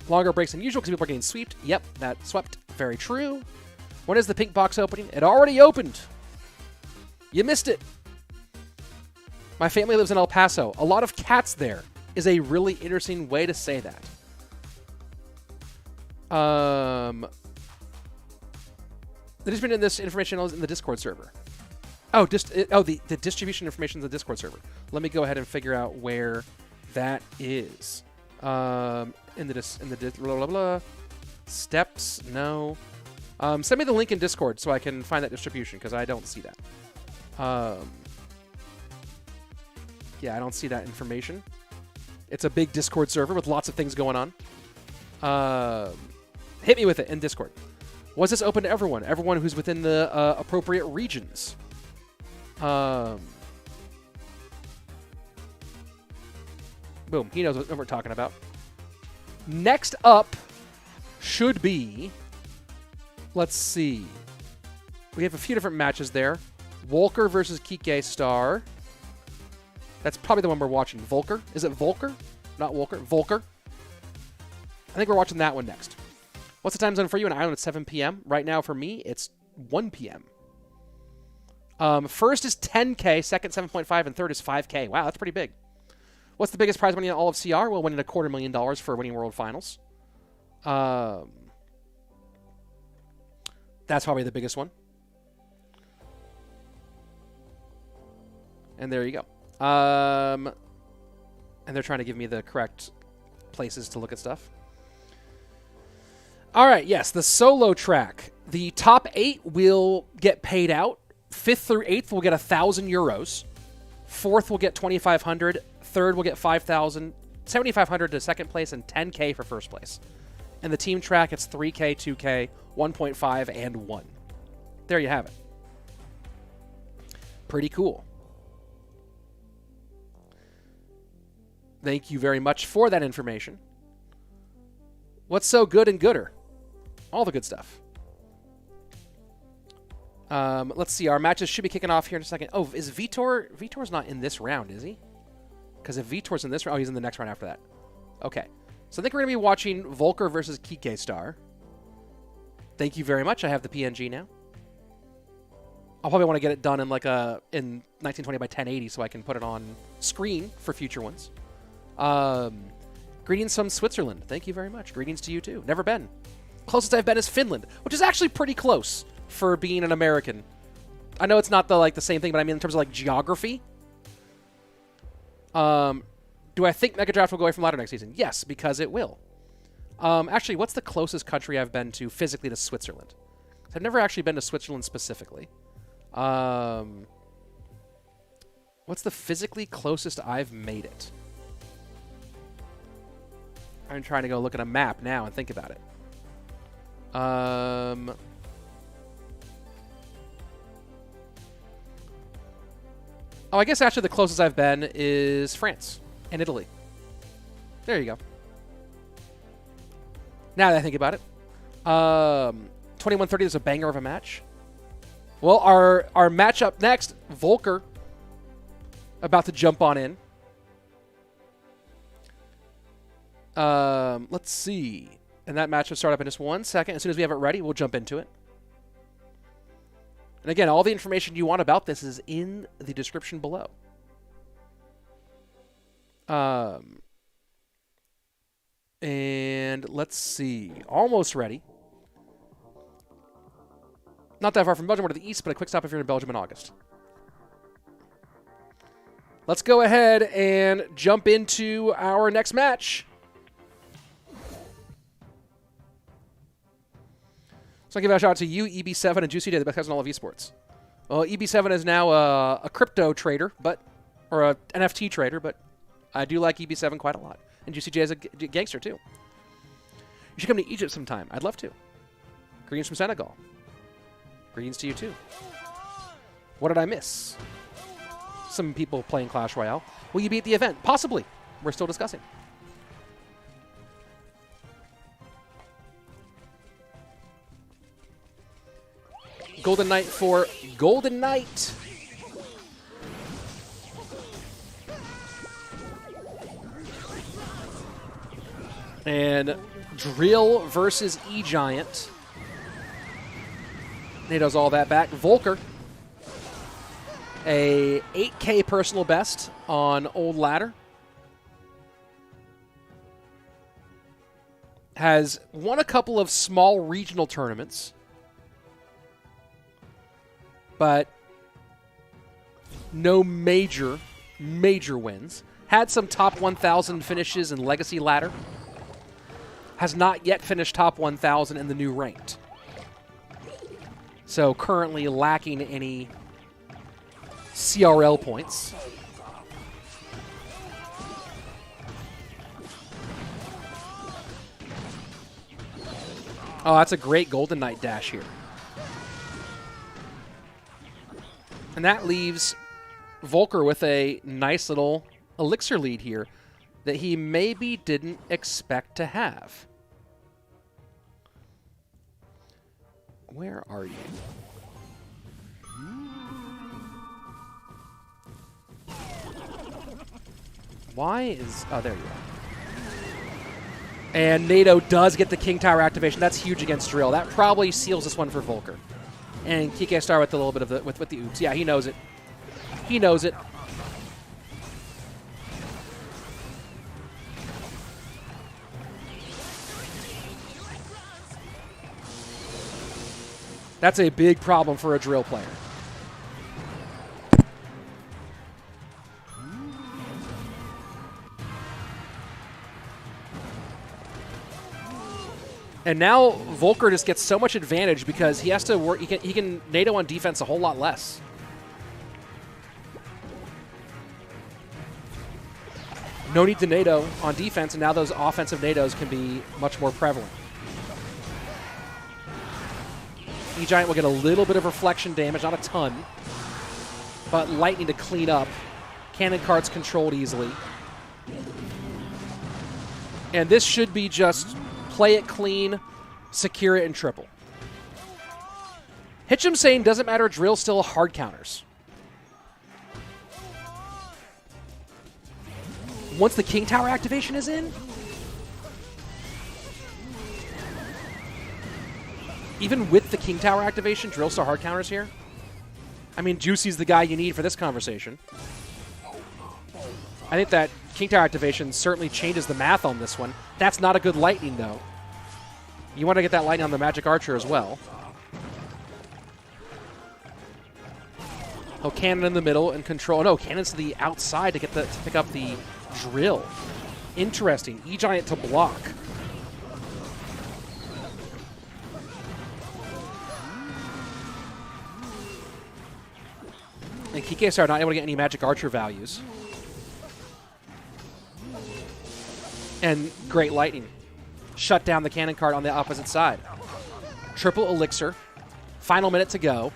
[SPEAKER 1] Longer breaks than usual because people are getting swept. Yep, that swept. Very true. When is the pink box opening? It already opened. You missed it. My family lives in El Paso. A lot of cats there is a really interesting way to say that. The distribution of this information is in the Discord server. Oh, the distribution information in the Discord server. Let me go ahead and figure out where that is. In the blah, blah, blah. Steps, no. Send me the link in Discord so I can find that distribution because I don't see that. Yeah, I don't see that information. It's a big Discord server with lots of things going on. Hit me with it in Discord. Was this open to everyone? Everyone who's within the appropriate regions. Boom. He knows what we're talking about. Next up should be... Let's see. We have a few different matches there. Volker versus Kike Star. That's probably the one we're watching. Volker? Is it Volker? Not Volker. Volker. I think we're watching that one next. What's the time zone for you in Ireland? It's 7 p.m. Right now for me, it's 1 p.m. First is 10K, second 7.5, and third is 5K. Wow, that's pretty big. What's the biggest prize money in all of CR? Well, winning $250,000 for winning World Finals. That's probably the biggest one. And there you go. And they're trying to give me the correct places to look at stuff. All right, yes, the solo track. The top 8 will get paid out. 5th through 8th will get 1,000 euros. 4th will get 2,500. 3rd will get 5,000. 7,500 to second place and 10K for first place. And the team track, it's 3K, 2K, 1.5, and 1. There you have it. Pretty cool. Thank you very much for that information. What's so good and gooder? All the good stuff. Let's see. Our matches should be kicking off here in a second. Oh, is Vitor? Vitor's not in this round, is he? Because if Vitor's in this round, oh, he's in the next round after that. Okay. So I think we're going to be watching Volker versus Kike Star. Thank you very much. I have the PNG now. I'll probably want to get it done in like in 1920 by 1080 so I can put it on screen for future ones. Greetings from Switzerland. Thank you very much. Greetings to you too. Never been. Closest I've been is Finland, which is actually pretty close for being an American. I know it's not the same thing, but I mean in terms of like geography. Do I think Mega Draft will go away from ladder next season? Yes, because it will. Actually, what's the closest country I've been to physically to Switzerland? I've never actually been to Switzerland specifically. What's the physically closest I've made it? I'm trying to go look at a map now and think about it. Oh, I guess actually the closest I've been is France and Italy. There you go. Now that I think about it. 2130 is a banger of a match. Well, our match up next, Volker, about to jump on in. Let's see. And that match will start up in just 1 second. As soon as we have it ready, we'll jump into it. And again, all the information you want about this is in the description below. And let's see. Almost ready. Not that far from Belgium, we're to the east, but a quick stop if you're in Belgium in August. Let's go ahead and jump into our next match. So I'll give a shout out to you, EB7 and Juicy Day, the best guys in all of esports. Well, EB7 is now a crypto trader, or a NFT trader, but I do like EB7 quite a lot. And Juicy J is a gangster, too. You should come to Egypt sometime. I'd love to. Greetings from Senegal. Greetings to you, too. What did I miss? Some people playing Clash Royale. Will you be at the event? Possibly. We're still discussing. Golden Knight for Golden Knight. And Drill versus E-Giant. NATO's all that back. Volker, a 8K personal best on Old Ladder. Has won a couple of small regional tournaments, but no major wins. Had some top 1,000 finishes in Legacy Ladder. Has not yet finished top 1,000 in the new ranked. So currently lacking any CRL points. Oh, that's a great Golden Knight dash here. And that leaves Volker with a nice little elixir lead here that he maybe didn't expect to have. Where are you? Why is... Oh, there you are. And NATO does get the King Tower activation. That's huge against Drill. That probably seals this one for Volker. And Kike Star with a little bit of the with the oops. Yeah, he knows it. He knows it. That's a big problem for a Drill player. And now Volker just gets so much advantage because he has to work. He can NATO on defense a whole lot less. No need to NATO on defense, and now those offensive NATOs can be much more prevalent. E-Giant will get a little bit of reflection damage, not a ton, but lightning to clean up. Cannon cards controlled easily. And this should be just play it clean, secure it, and triple. Hitchum saying doesn't matter, Drill still hard counters. Once the King Tower activation is in, even with the King Tower activation, Drill still hard counters here. I mean, Juicy's the guy you need for this conversation. I think that King Tower activation certainly changes the math on this one. That's not a good lightning, though. You want to get that lightning on the Magic Archer as well. Oh, cannon in the middle and control. No, cannons to the outside to get to pick up the Drill. Interesting. E-Giant to block. And Kike Star not able to get any Magic Archer values. And great lightning. Shut down the cannon card on the opposite side. Triple elixir. Final minute to go.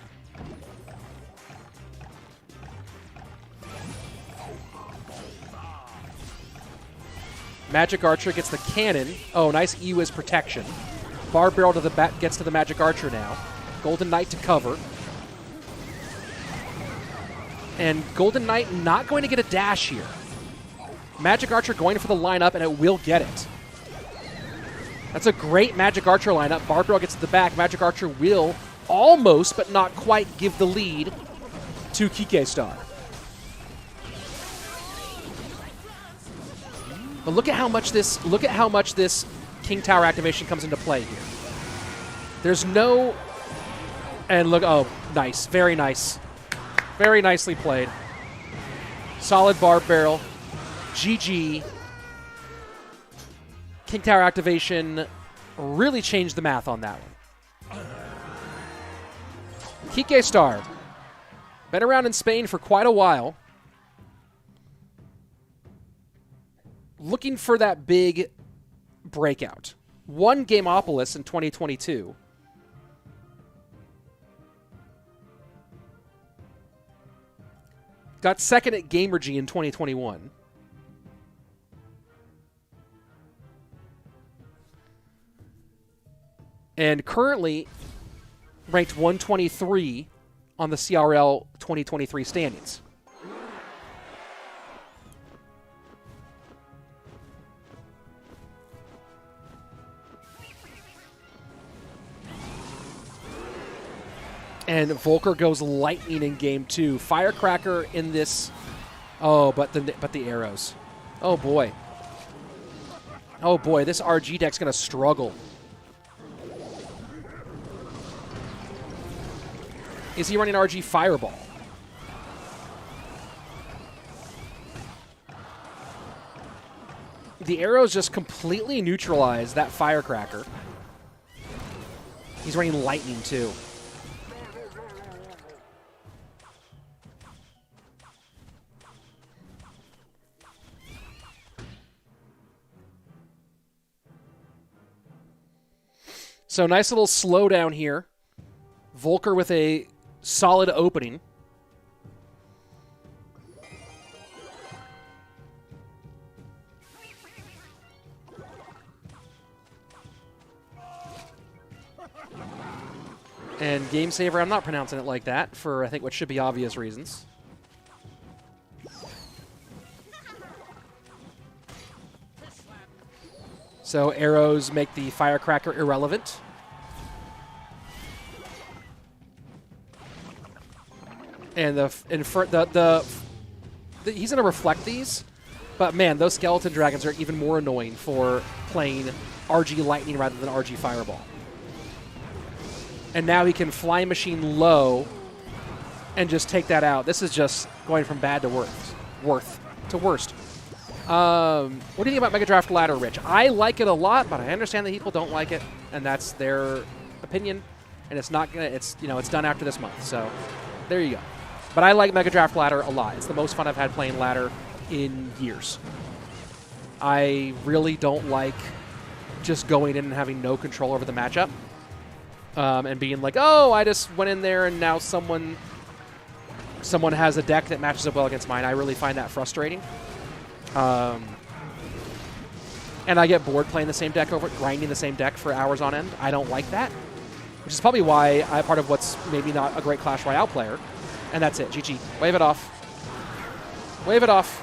[SPEAKER 1] Magic Archer gets the cannon. Oh, nice EWIS protection. Bar Barrel to the back gets to the Magic Archer now. Golden Knight to cover. And Golden Knight not going to get a dash here. Magic Archer going for the lineup, and it will get it. That's a great Magic Archer lineup. Bar Barrel gets to the back. Magic Archer will almost, but not quite, give the lead to Kike Star. But look at how much this King Tower activation comes into play here. There's no, and look, oh, nice, very nice. Very nicely played. Solid Bar Barrel. GG. King Tower activation really changed the math on that one. Kike Star. Been around in Spain for quite a while. Looking for that big breakout. Won Gameopolis in 2022. Got second at Gamergy in 2021. And currently ranked 123 on the CRL 2023 standings. And Volker goes lightning in game 2. Firecracker in this. Oh, but the arrows. Oh boy. Oh boy, this RG deck's gonna struggle. Is he running RG Fireball? The arrows just completely neutralize that Firecracker. He's running Lightning too. So nice little slowdown here. Volker with a solid opening. And Game Saver, I'm not pronouncing it like that for, I think, what should be obvious reasons. So arrows make the Firecracker irrelevant. And he's going to reflect these, but man, those Skeleton Dragons are even more annoying for playing RG Lightning rather than RG Fireball. And now he can Flying Machine low and just take that out. This is just going from bad to worst. What do you think about Mega Draft Ladder, Rich? I like it a lot, but I understand that people don't like it, and that's their opinion. And it's not gonna. It's it's done after this month, so there you go. But I like Mega Draft Ladder a lot. It's the most fun I've had playing Ladder in years. I really don't like just going in and having no control over the matchup, and being like, oh, I just went in there and now someone has a deck that matches up well against mine. I really find that frustrating. And I get bored playing the same deck grinding the same deck for hours on end. I don't like that, which is probably why I'm part of what's maybe not a great Clash Royale player. And that's it. GG. Wave it off. Wave it off.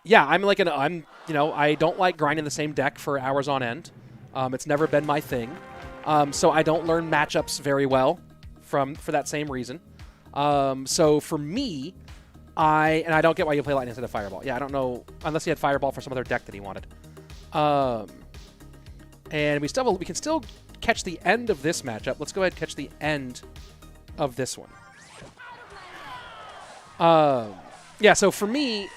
[SPEAKER 1] Yeah, I don't like grinding the same deck for hours on end. It's never been my thing. So I don't learn matchups very well for that same reason. So for me, I don't get why you play Lightning instead of Fireball. Yeah, I don't know, unless he had Fireball for some other deck that he wanted. And we can still catch the end of this matchup. Let's go ahead and catch the end of this one. Yeah, so for me,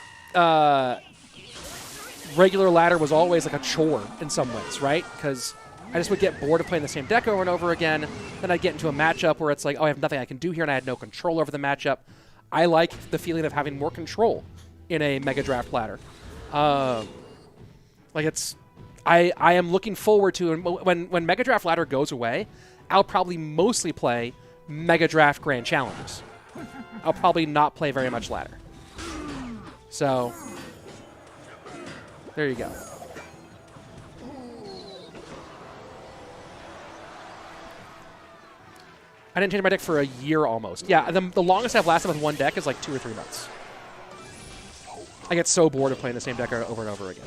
[SPEAKER 1] regular ladder was always like a chore in some ways, right? Because I just would get bored of playing the same deck over and over again. Then I'd get into a matchup where it's like, oh, I have nothing I can do here, and I had no control over the matchup. I like the feeling of having more control in a Mega Draft ladder. I am looking forward to, when Mega Draft ladder goes away, I'll probably mostly play Mega Draft Grand Challenges. I'll probably not play very much ladder. So, there you go. I didn't change my deck for a year almost. Yeah, the longest I've lasted with one deck is like 2 or 3 months. I get so bored of playing the same deck over and over again.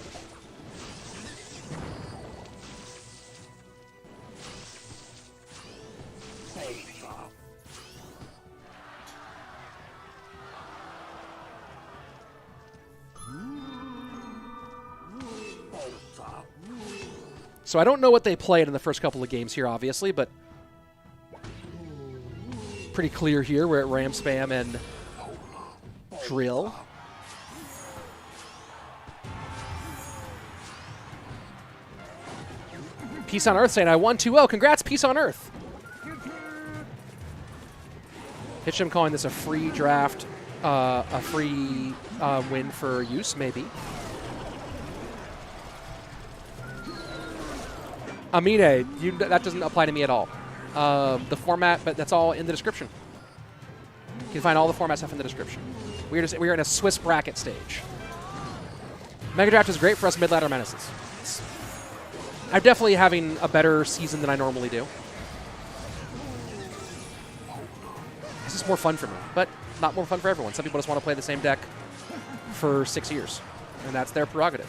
[SPEAKER 1] So I don't know what they played in the first couple of games here, obviously, but pretty clear here. We're at Ram Spam and Drill. Peace on Earth saying, I won 2-0. Congrats, Peace on Earth. Hitchum calling this a free draft, a free win for use, maybe. Amine, that doesn't apply to me at all. The format, but that's all in the description. You can find all the format stuff in the description. We're in a Swiss bracket stage. Mega Draft is great for us mid-ladder menaces. I'm definitely having a better season than I normally do. This is more fun for me, but not more fun for everyone. Some people just want to play the same deck for 6 years, and that's their prerogative.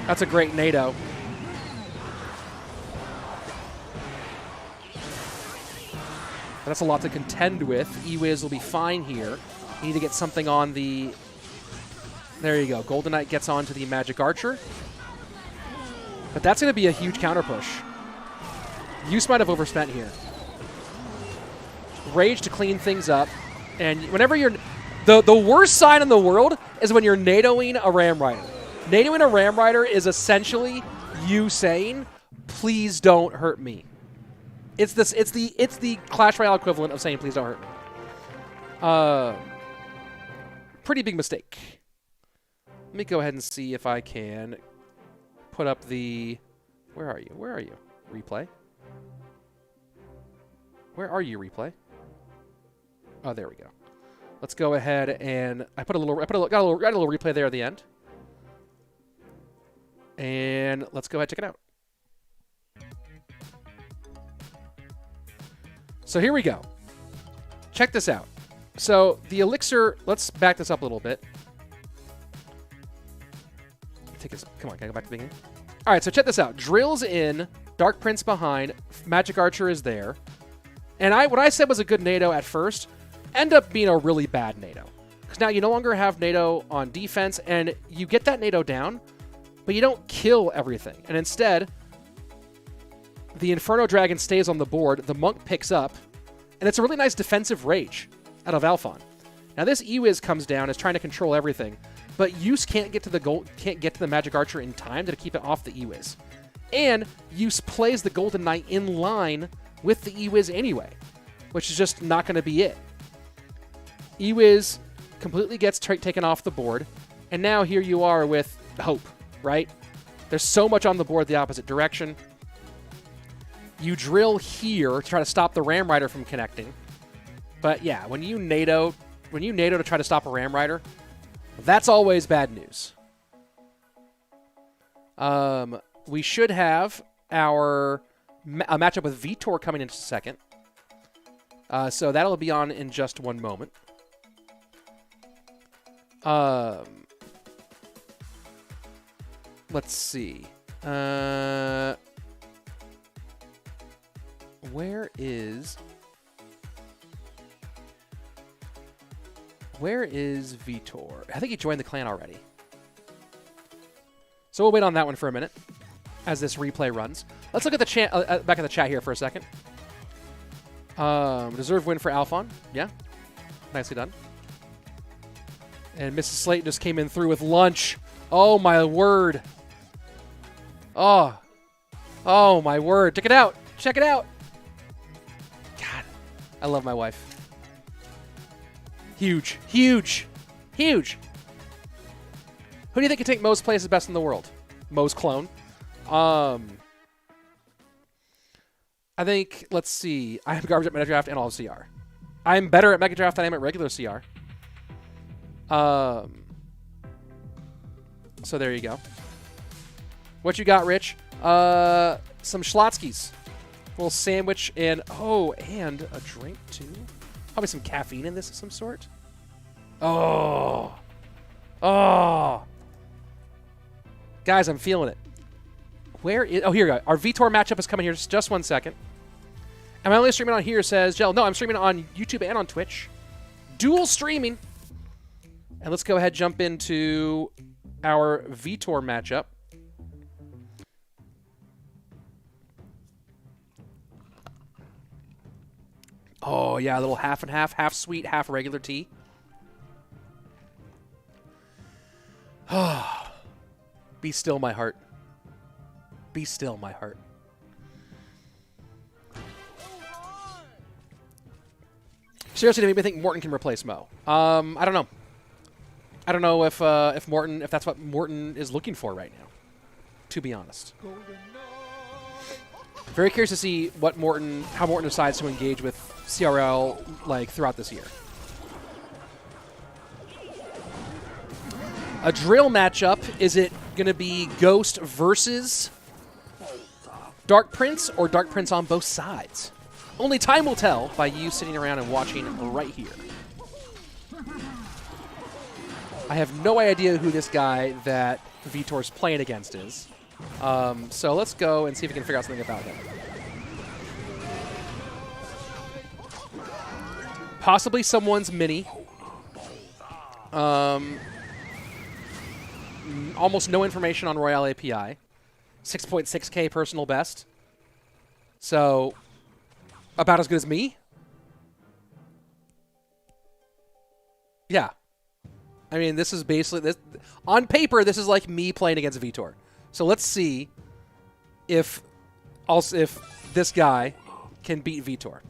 [SPEAKER 1] That's a great NATO. That's a lot to contend with. E-Wiz will be fine here. You need to get something on the... There you go. Golden Knight gets onto the Magic Archer. But that's going to be a huge counter push. Use might have overspent here. Rage to clean things up. And whenever you're... The worst sign in the world is when you're NATOing a Ram Rider. NATOing a Ram Rider is essentially you saying, please don't hurt me. It's the Clash Royale equivalent of saying, please don't hurt me. Pretty big mistake. Let me go ahead and see if I can put up the... Where are you? Where are you? Replay? Where are you, replay? Oh, there we go. Let's go ahead and got a little replay there at the end. And let's go ahead and check it out. So here we go. Check this out. So the elixir, let's back this up a little bit. Come on, can I go back to the beginning? All right, so check this out. Drill's in, Dark Prince behind, Magic Archer is there. And what I said was a good NATO at first, end up being a really bad NATO. Because now you no longer have NATO on defense, and you get that NATO down, but you don't kill everything. And instead, the Inferno Dragon stays on the board, the Monk picks up, and it's a really nice defensive Rage out of Alphon. Now this E-Wiz comes down, is trying to control everything, but Use can't get to the Magic Archer in time to keep it off the E-Wiz. And Use plays the Golden Knight in line with the E-Wiz anyway, which is just not going to be it. E-Wiz completely gets taken off the board, and now here you are with Hope, right? There's so much on the board the opposite direction. You drill here to try to stop the Ram Rider from connecting. But yeah, when you NATO to try to stop a Ram Rider, that's always bad news. We should have a matchup with Vitor coming into second. So that'll be on in just one moment. Let's see. Where is Vitor? I think he joined the clan already. So we'll wait on that one for a minute as this replay runs. Let's look at the back at the chat here for a second. Deserved win for Alphon. Yeah. Nicely done. And Mrs. Slate just came in through with lunch. Oh, my word. Oh. Oh, my word. Check it out. Check it out. God. I love my wife. Huge. Huge. Huge. Who do you think can take Mo's place as best in the world? Mo's clone. I think, let's see. I am garbage at Mega Draft and all of CR. I'm better at Mega Draft than I am at regular CR. So there you go. What you got, Rich? Some Schlotzkys. A little sandwich and a drink too. Probably some caffeine in this of some sort. Oh. Oh. Guys, I'm feeling it. Where is... Oh, here we go. Our Vitor matchup is coming here. Just 1 second. Am I only streaming on here, says Gel. No, I'm streaming on YouTube and on Twitch. Dual streaming. And let's go ahead and jump into our Vitor matchup. Oh, yeah, a little half and half. Half sweet, half regular tea. Be still, my heart. Be still, my heart. Seriously, do you think Morton can replace Mo? I don't know. I don't know if that's what Morton is looking for right now, to be honest. Very curious to see how Morton decides to engage with CRL like throughout this year. A drill matchup. Is it going to be Ghost versus Dark Prince or Dark Prince on both sides? Only time will tell by you sitting around and watching right here. I have no idea who this guy that Vitor's playing against is. So let's go and see if we can figure out something about him. Possibly someone's mini. Almost no information on Royale API. 6.6K personal best. So, about as good as me? Yeah. I mean, this is basically... this. On paper, this is like me playing against Vitor. So let's see if this guy can beat Vitor.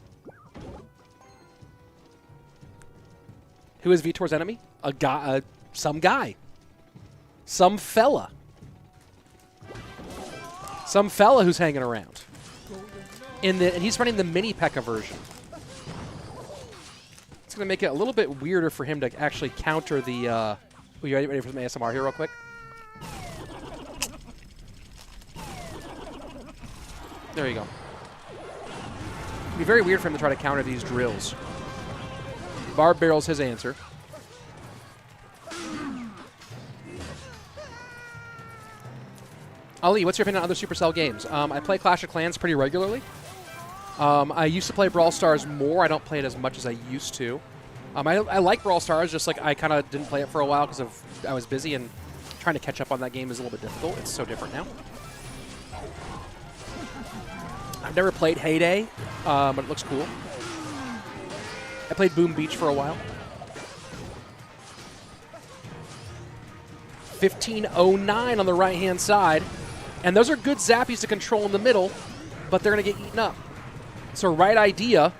[SPEAKER 1] Who is Vitor's enemy? A guy, some guy. Some fella. Some fella who's hanging around. And he's running the mini P.E.K.K.A version. It's going to make it a little bit weirder for him to actually counter the... Are you ready for some ASMR here real quick? There you go. It'd be very weird for him to try to counter these drills. Barb Barrel's his answer. Ali, what's your opinion on other Supercell games? I play Clash of Clans pretty regularly. I used to play Brawl Stars more. I don't play it as much as I used to. I like Brawl Stars, just like I kind of didn't play it for a while because I was busy, and trying to catch up on that game is a little bit difficult. It's so different now. I've never played Heyday, but it looks cool. I played Boom Beach for a while. 1509 on the right-hand side. And those are good zappies to control in the middle, but they're going to get eaten up. So right idea,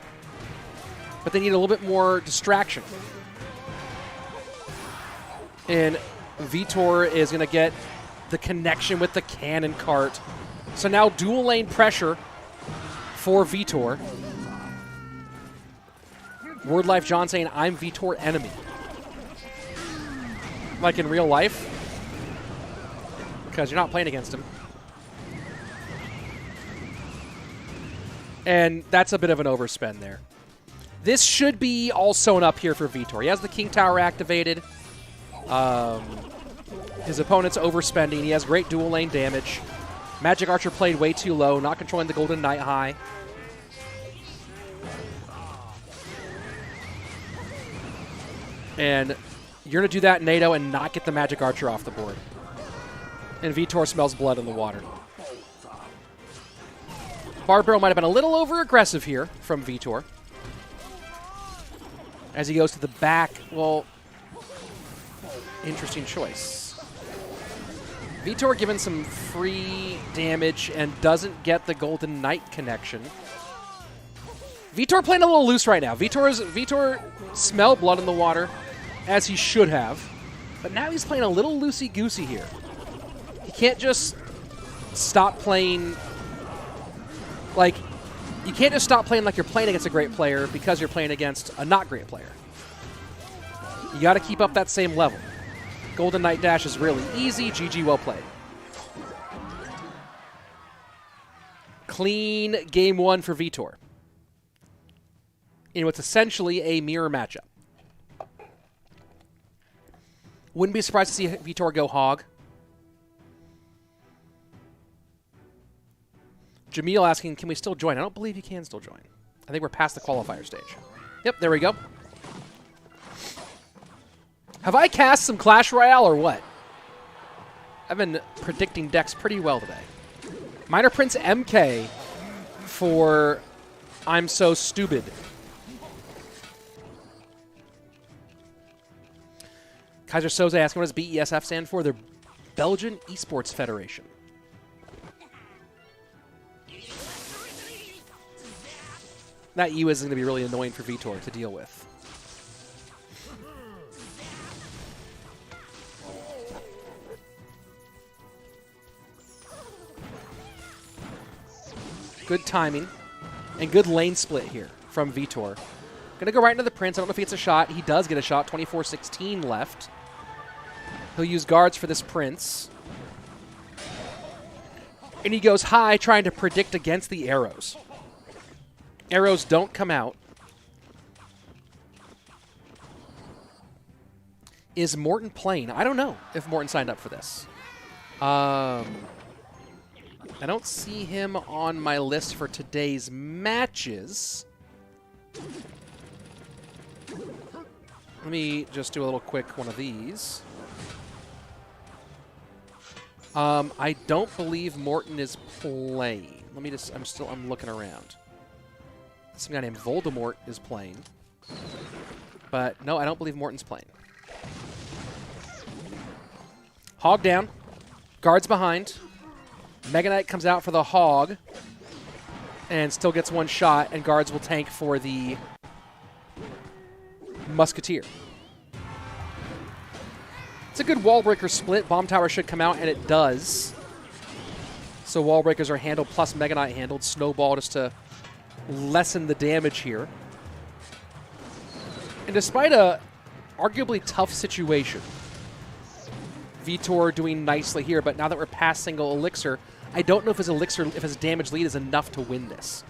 [SPEAKER 1] but they need a little bit more distraction. And Vitor is going to get the connection with the cannon cart. So now dual lane pressure for Vitor. Word Life John saying, I'm Vitor enemy. Like in real life. Because you're not playing against him. And that's a bit of an overspend there. This should be all sewn up here for Vitor. He has the King Tower activated. His opponent's overspending. He has great dual lane damage. Magic Archer played way too low, not controlling the Golden Knight high. And you're going to do that, NATO, and not get the Magic Archer off the board. And Vitor smells blood in the water. Barbaro might have been a little over-aggressive here from Vitor. As he goes to the back, well, interesting choice. Vitor given some free damage and doesn't get the Golden Knight connection. Vitor playing a little loose right now. Vitor smelled blood in the water, as he should have. But now he's playing a little loosey-goosey here. He can't just stop playing like... You can't just stop playing like you're playing against a great player because you're playing against a not great player. You got to keep up that same level. Golden Knight dash is really easy. GG, well played. Clean game one for Vitor. In what's essentially a mirror matchup. Wouldn't be surprised to see Vitor go hog. Jamil asking, can we still join? I don't believe you can still join. I think we're past the qualifier stage. Yep, there we go. Have I cast some Clash Royale or what? I've been predicting decks pretty well today. Minor Prince MK for I'm So Stupid. Kaiser Soze asking, what does BESF stand for? They're Belgium Esports Federation. That E is going to be really annoying for Vitor to deal with. Good timing and good lane split here from Vitor. Going to go right into the Prince. I don't know if he gets a shot. He does get a shot. 24-16 left. He'll use guards for this Prince. And he goes high, trying to predict against the arrows. Arrows don't come out. Is Morten playing? I don't know if Morten signed up for this. I don't see him on my list for today's matches. Let me just do a little quick one of these. I don't believe Morten is playing. Let me just, I'm looking around. Some guy named Voldemort is playing. But no, I don't believe Morten's playing. Hog down. Guards behind. Mega Knight comes out for the Hog. And still gets one shot, and guards will tank for the Musketeer. It's a good wall breaker split. Bomb Tower should come out, and it does. So wall breakers are handled, plus Mega Knight handled. Snowball just to lessen the damage here. And despite a arguably tough situation, Vitor doing nicely here, but now that we're past single elixir, I don't know if his damage lead is enough to win this.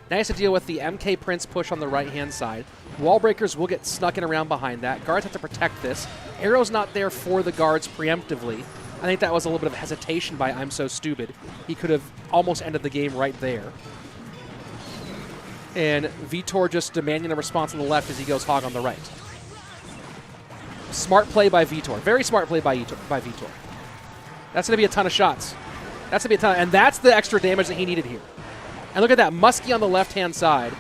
[SPEAKER 1] Now he has to deal with the MK Prince push on the right-hand side. Wall breakers will get snuck in around behind that. Guards have to protect this. Arrow's not there for the guards preemptively. I think that was a little bit of hesitation by I'm So Stupid. He could have almost ended the game right there. And Vitor just demanding a response on the left as he goes Hog on the right. Smart play by Vitor. Very smart play by Vitor. That's going to be a ton of shots. That's going to be a ton. And that's the extra damage that he needed here. And look at that. Muskie on the left-hand side.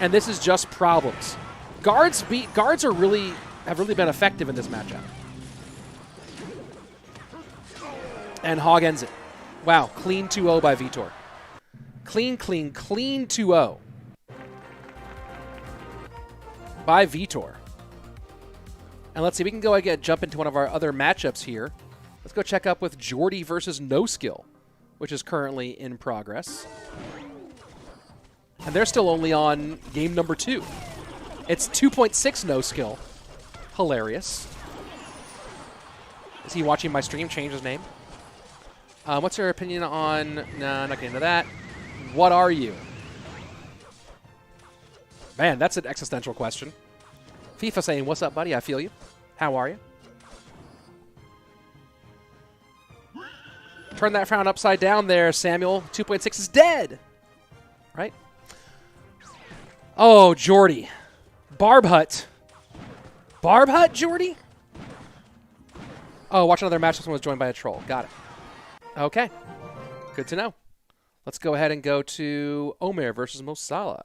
[SPEAKER 1] And this is just problems. Guards have really been effective in this matchup. And Hog ends it. Wow. Clean 2-0 by Vitor. Clean 2-0 by Vitor. And let's see, we can go again, jump into one of our other matchups here. Let's go check up with Jordy versus No Skill, which is currently in progress. And they're still only on game number 2. It's 2.6 No Skill. Hilarious. Is he watching my stream? Change his name. What's your opinion on... Nah, not getting into that. What are you? Man, that's an existential question. FIFA saying, what's up, buddy? I feel you. How are you? Turn that frown upside down there, Samuel. 2.6 is dead. Right? Oh, Jordy. Barb Hut. Barb Hut, Jordy? Oh, watch another match. This one was joined by a troll. Got it. Okay. Good to know. Let's go ahead and go to Omer versus Masala.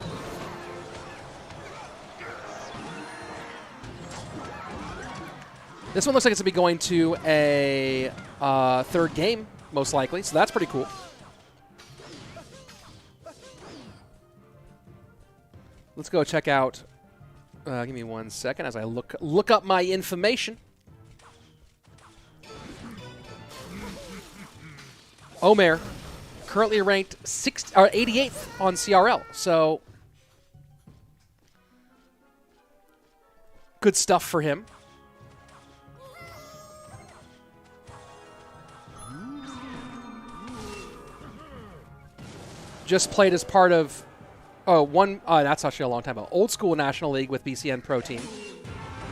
[SPEAKER 1] This one looks like it's going to be going to a third game, most likely, so that's pretty cool. Let's go check out... give me 1 second as I look up my information. Omer, currently ranked 88th on CRL, so... good stuff for him. Just played as part of, that's actually a long time ago, Old School National League with BCN Pro Team.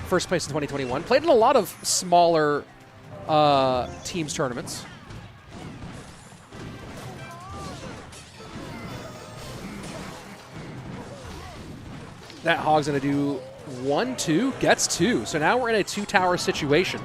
[SPEAKER 1] First place in 2021. Played in a lot of smaller teams tournaments. That Hog's going to do 1, 2, gets 2. So now we're in a 2-tower situation.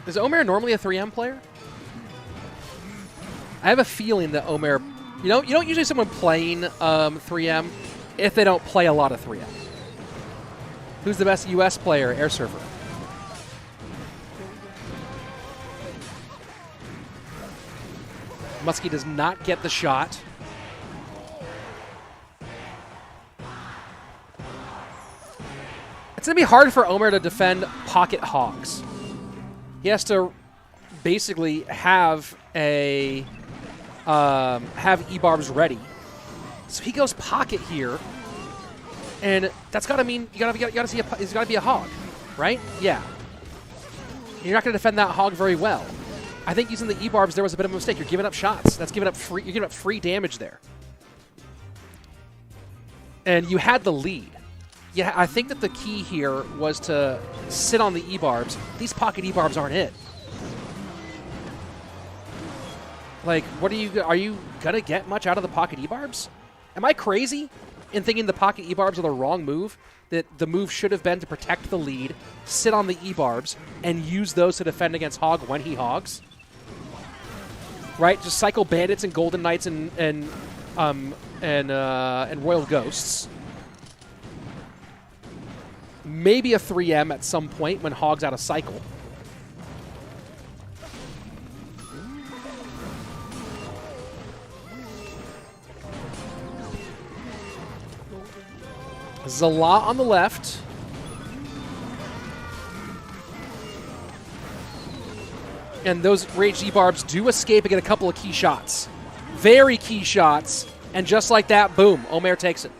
[SPEAKER 1] Is Omer normally a 3M player? I have a feeling that Omer... You don't usually someone playing 3M if they don't play a lot of 3M. Who's the best US player, Air Server? Muskie does not get the shot. It's going to be hard for Omer to defend pocket Hogs. He has to basically have a have E-Barbs ready. So he goes pocket here, and that's got to mean you gotta see it's got to be a hog, right? Yeah. You're not going to defend that hog very well. I think using the E-Barbs there was a bit of a mistake. You're giving up shots. That's giving up free. You're giving up free damage there. And you had the lead. Yeah, I think that the key here was to sit on the E-Barbs. These pocket E-Barbs aren't it. Like, are you gonna get much out of the pocket E-Barbs? Am I crazy in thinking the pocket E-Barbs are the wrong move? That the move should have been to protect the lead, sit on the E-Barbs, and use those to defend against Hog when he hogs? Right? Just cycle Bandits and Golden Knights and Royal Ghosts. Maybe a 3M at some point when Hog's out of cycle. Zala on the left. And those Rage E-Barbs do escape and get a couple of key shots. Very key shots. And just like that, boom, Omer takes it.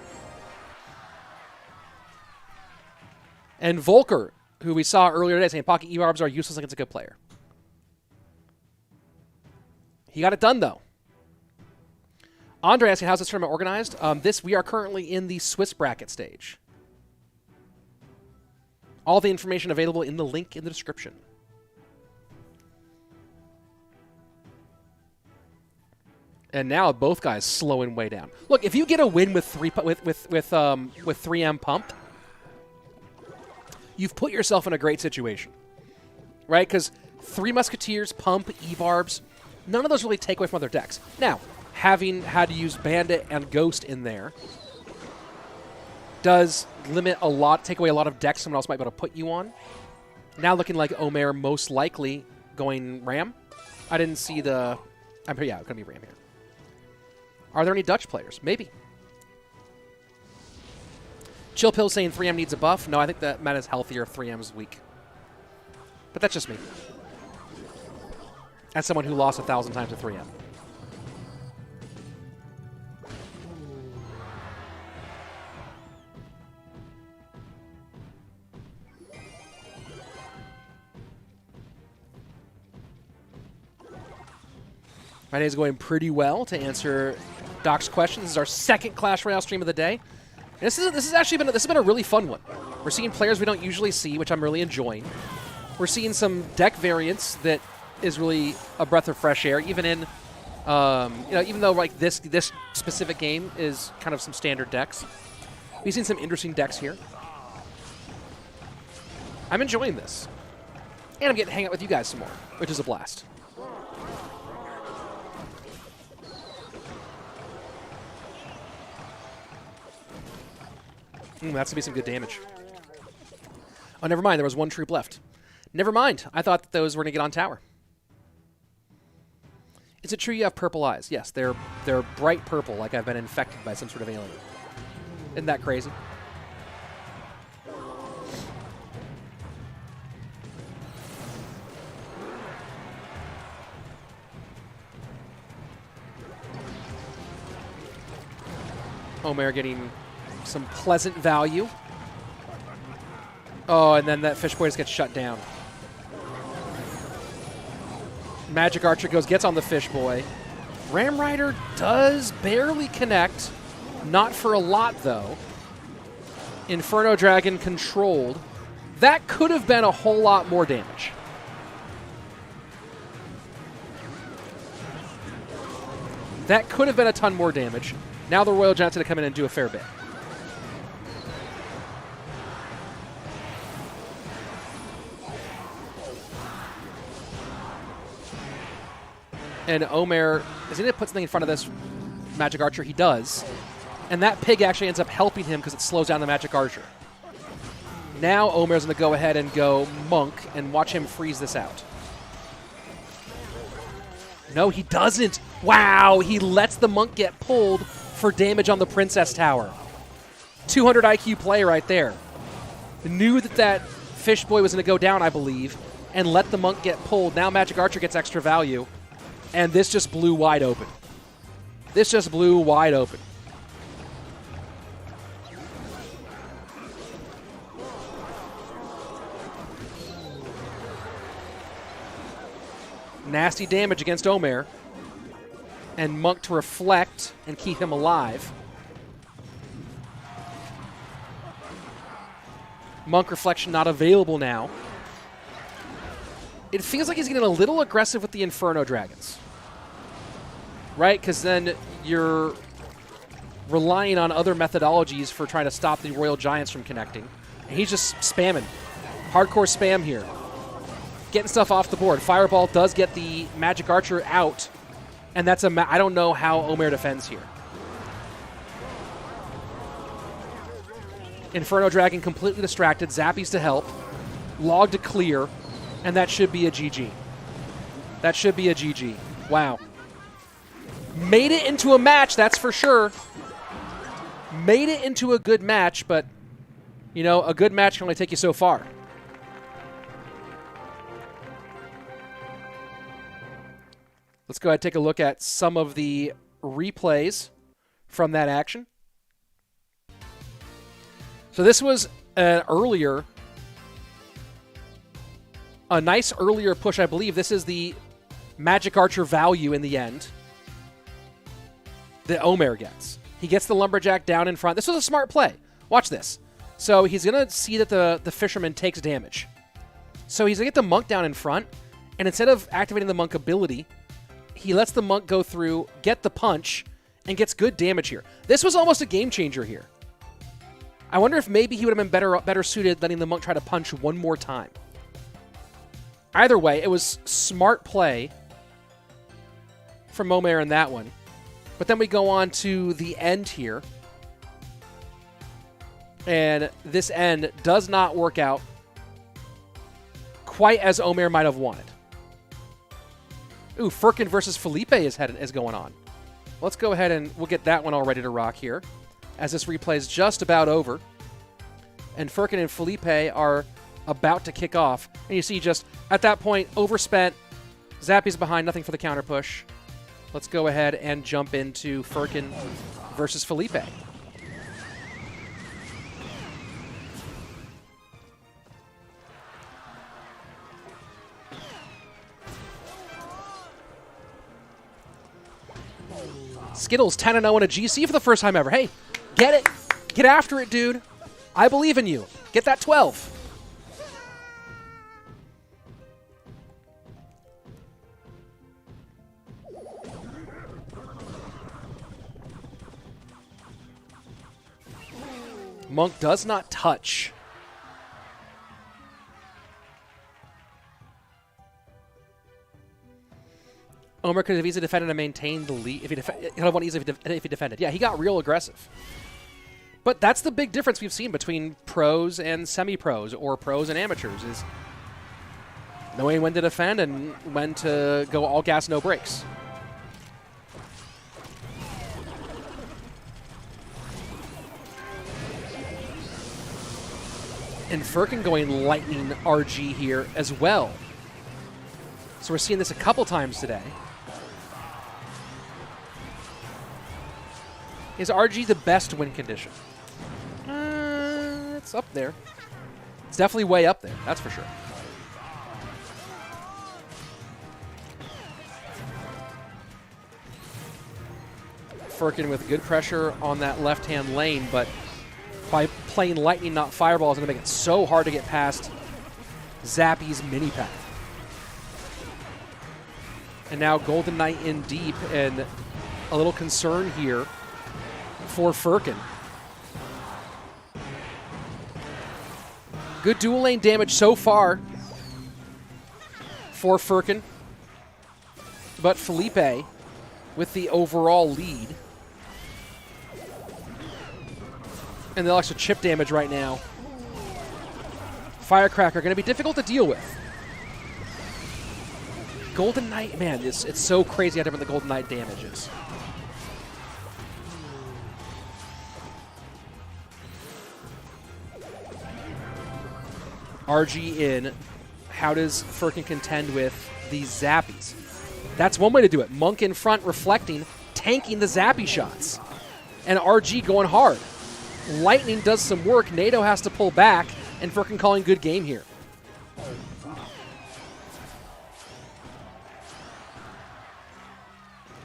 [SPEAKER 1] And Volker, who we saw earlier today, saying pocket E-Barbs are useless against a good player. He got it done, though. Andre asking, how's this tournament organized? We are currently in the Swiss bracket stage. All the information available in the link in the description. And now both guys slowing way down. Look, if you get a win with 3M pump, you've put yourself in a great situation, right? Because Three Musketeers, pump, E-Barbs, none of those really take away from other decks. Now, having had to use Bandit and Ghost in there does take away a lot of decks someone else might be able to put you on. Now looking like Omer most likely going Ram. I didn't see the... yeah, it's going to be Ram here. Are there any Dutch players? Maybe. Chill Pill saying 3M needs a buff. No, I think that meta's healthier if 3M is weak. But that's just me. As someone who lost 1,000 times to 3M. My day is going pretty well to answer Doc's questions. This is our second Clash Royale stream of the day. And this has been a really fun one. We're seeing players we don't usually see, which I'm really enjoying. We're seeing some deck variants that is really a breath of fresh air, even in even though like this specific game is kind of some standard decks. We've seen some interesting decks here. I'm enjoying this. And I'm getting to hang out with you guys some more, which is a blast. That's going to be some good damage. Oh, never mind. There was one troop left. Never mind. I thought that those were going to get on tower. Is it true you have purple eyes? Yes, they're bright purple, like I've been infected by some sort of alien. Isn't that crazy? Omer getting some pleasant value. Oh, and then that fish boy just gets shut down. Magic Archer gets on the fish boy. Ram Rider does barely connect. Not for a lot, though. Inferno Dragon controlled. That could have been a whole lot more damage. That could have been a ton more damage. Now the Royal Giant's going to come in and do a fair bit. And Omer is going to put something in front of this Magic Archer. He does. And that pig actually ends up helping him because it slows down the Magic Archer. Now Omer's going to go ahead and go Monk and watch him freeze this out. No, he doesn't. Wow, he lets the Monk get pulled for damage on the Princess Tower. 200 IQ play right there. Knew that Fish Boy was going to go down, I believe. and let the Monk get pulled. Now Magic Archer gets extra value, and this just blew wide open. This just blew wide open. Nasty damage against Omer. And Monk to reflect and keep him alive. Monk reflection not available now. It feels like he's getting a little aggressive with the Inferno Dragons. Right? Because then you're relying on other methodologies for trying to stop the Royal Giants from connecting. And he's just spamming. Hardcore spam here. Getting stuff off the board. Fireball does get the Magic Archer out. And that's I don't know how Omer defends here. Inferno Dragon completely distracted. Zappies to help. Log to clear. And that should be a GG. That should be a GG. Wow. Made it into a match, that's for sure. Made it into a good match, but, you know, a good match can only take you so far. Let's go ahead and take a look at some of the replays from that action. So this was an earlier, a nice earlier push, I believe. This is the Magic Archer value in the end that Omer gets. He gets the Lumberjack down in front. This was a smart play. Watch this. So he's going to see that the Fisherman takes damage. So he's going to get the Monk down in front, and instead of activating the Monk ability, he lets the Monk go through, get the punch, and gets good damage here. This was almost a game changer here. I wonder if maybe he would have been better suited letting the Monk try to punch one more time. Either way, it was smart play from Omer in that one. But then we go on to the end here. And this end does not work out quite as Omer might have wanted. Ooh, Firkin versus Felipe is going on. Let's go ahead and we'll get that one all ready to rock here, as this replay is just about over. And Firkin and Felipe are about to kick off. And you see just, at that point, overspent. Zappy's behind, nothing for the counter push. Let's go ahead and jump into Firkin versus Felipe. Skittles 10-0 in a GC for the first time ever. Hey, get it. Get after it, dude. I believe in you. Get that 12. Monk does not touch. Omer could have easily defended and maintained the lead. If he would have won easily if he defended. Yeah, he got real aggressive. But that's the big difference we've seen between pros and semi-pros, or pros and amateurs, is knowing when to defend and when to go all gas, no brakes. And Firkin going lightning RG here as well. So we're seeing this a couple times today. Is RG the best win condition? It's up there. It's definitely way up there, that's for sure. Firkin with good pressure on that left-hand lane, but by playing lightning, not fireball, is going to make it so hard to get past Zappy's mini path. And now Golden Knight in deep, and a little concern here for Firkin. Good dual lane damage so far for Firkin, but Felipe with the overall lead. And the extra chip damage right now. Firecracker going to be difficult to deal with. Golden Knight, man, it's so crazy how different the Golden Knight damage is. RG in how does Firkin contend with these zappies? That's one way to do it. Monk in front, reflecting, tanking the zappy shots. And RG going hard. Lightning does some work. NATO has to pull back, and Firkin calling good game here.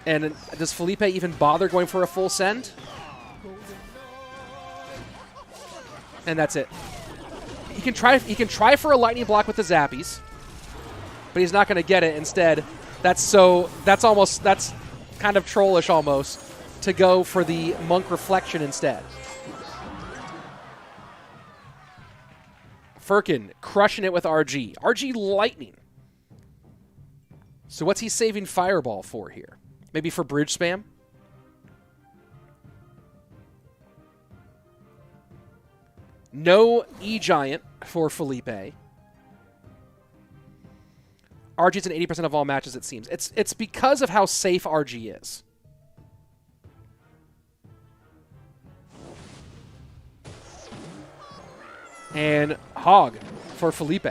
[SPEAKER 1] And does Felipe even bother going for a full send? And that's it. He can try for a lightning block with the zappies, but he's not going to get it. Instead, that's kind of trollish almost to go for the Monk reflection instead. Firkin crushing it with RG. RG lightning. So what's he saving Fireball for here? Maybe for bridge spam? No E-Giant for Felipe. RG's in 80% of all matches, it seems. It's because of how safe RG is. And Hog for Felipe.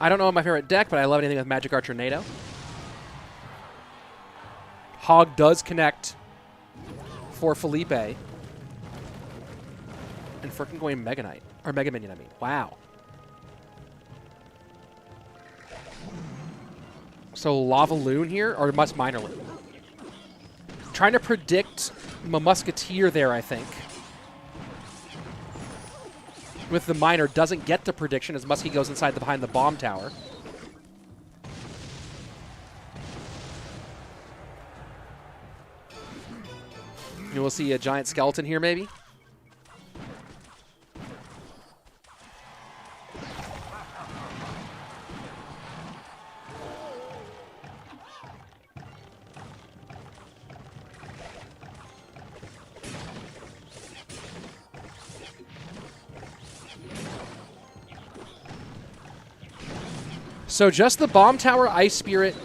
[SPEAKER 1] I don't know my favorite deck, but I love anything with Magic Archer NATO. Hog does connect for Felipe. And Firkin going Mega Knight. Or Mega Minion, I mean. Wow. So Lava Loon here, or Must Minor Loon. Trying to predict Musketeer there, I think. With the Miner, doesn't get the prediction as Muskie goes inside behind the bomb tower. And we'll see a giant skeleton here, maybe. So just the Bomb Tower, Ice Spirit,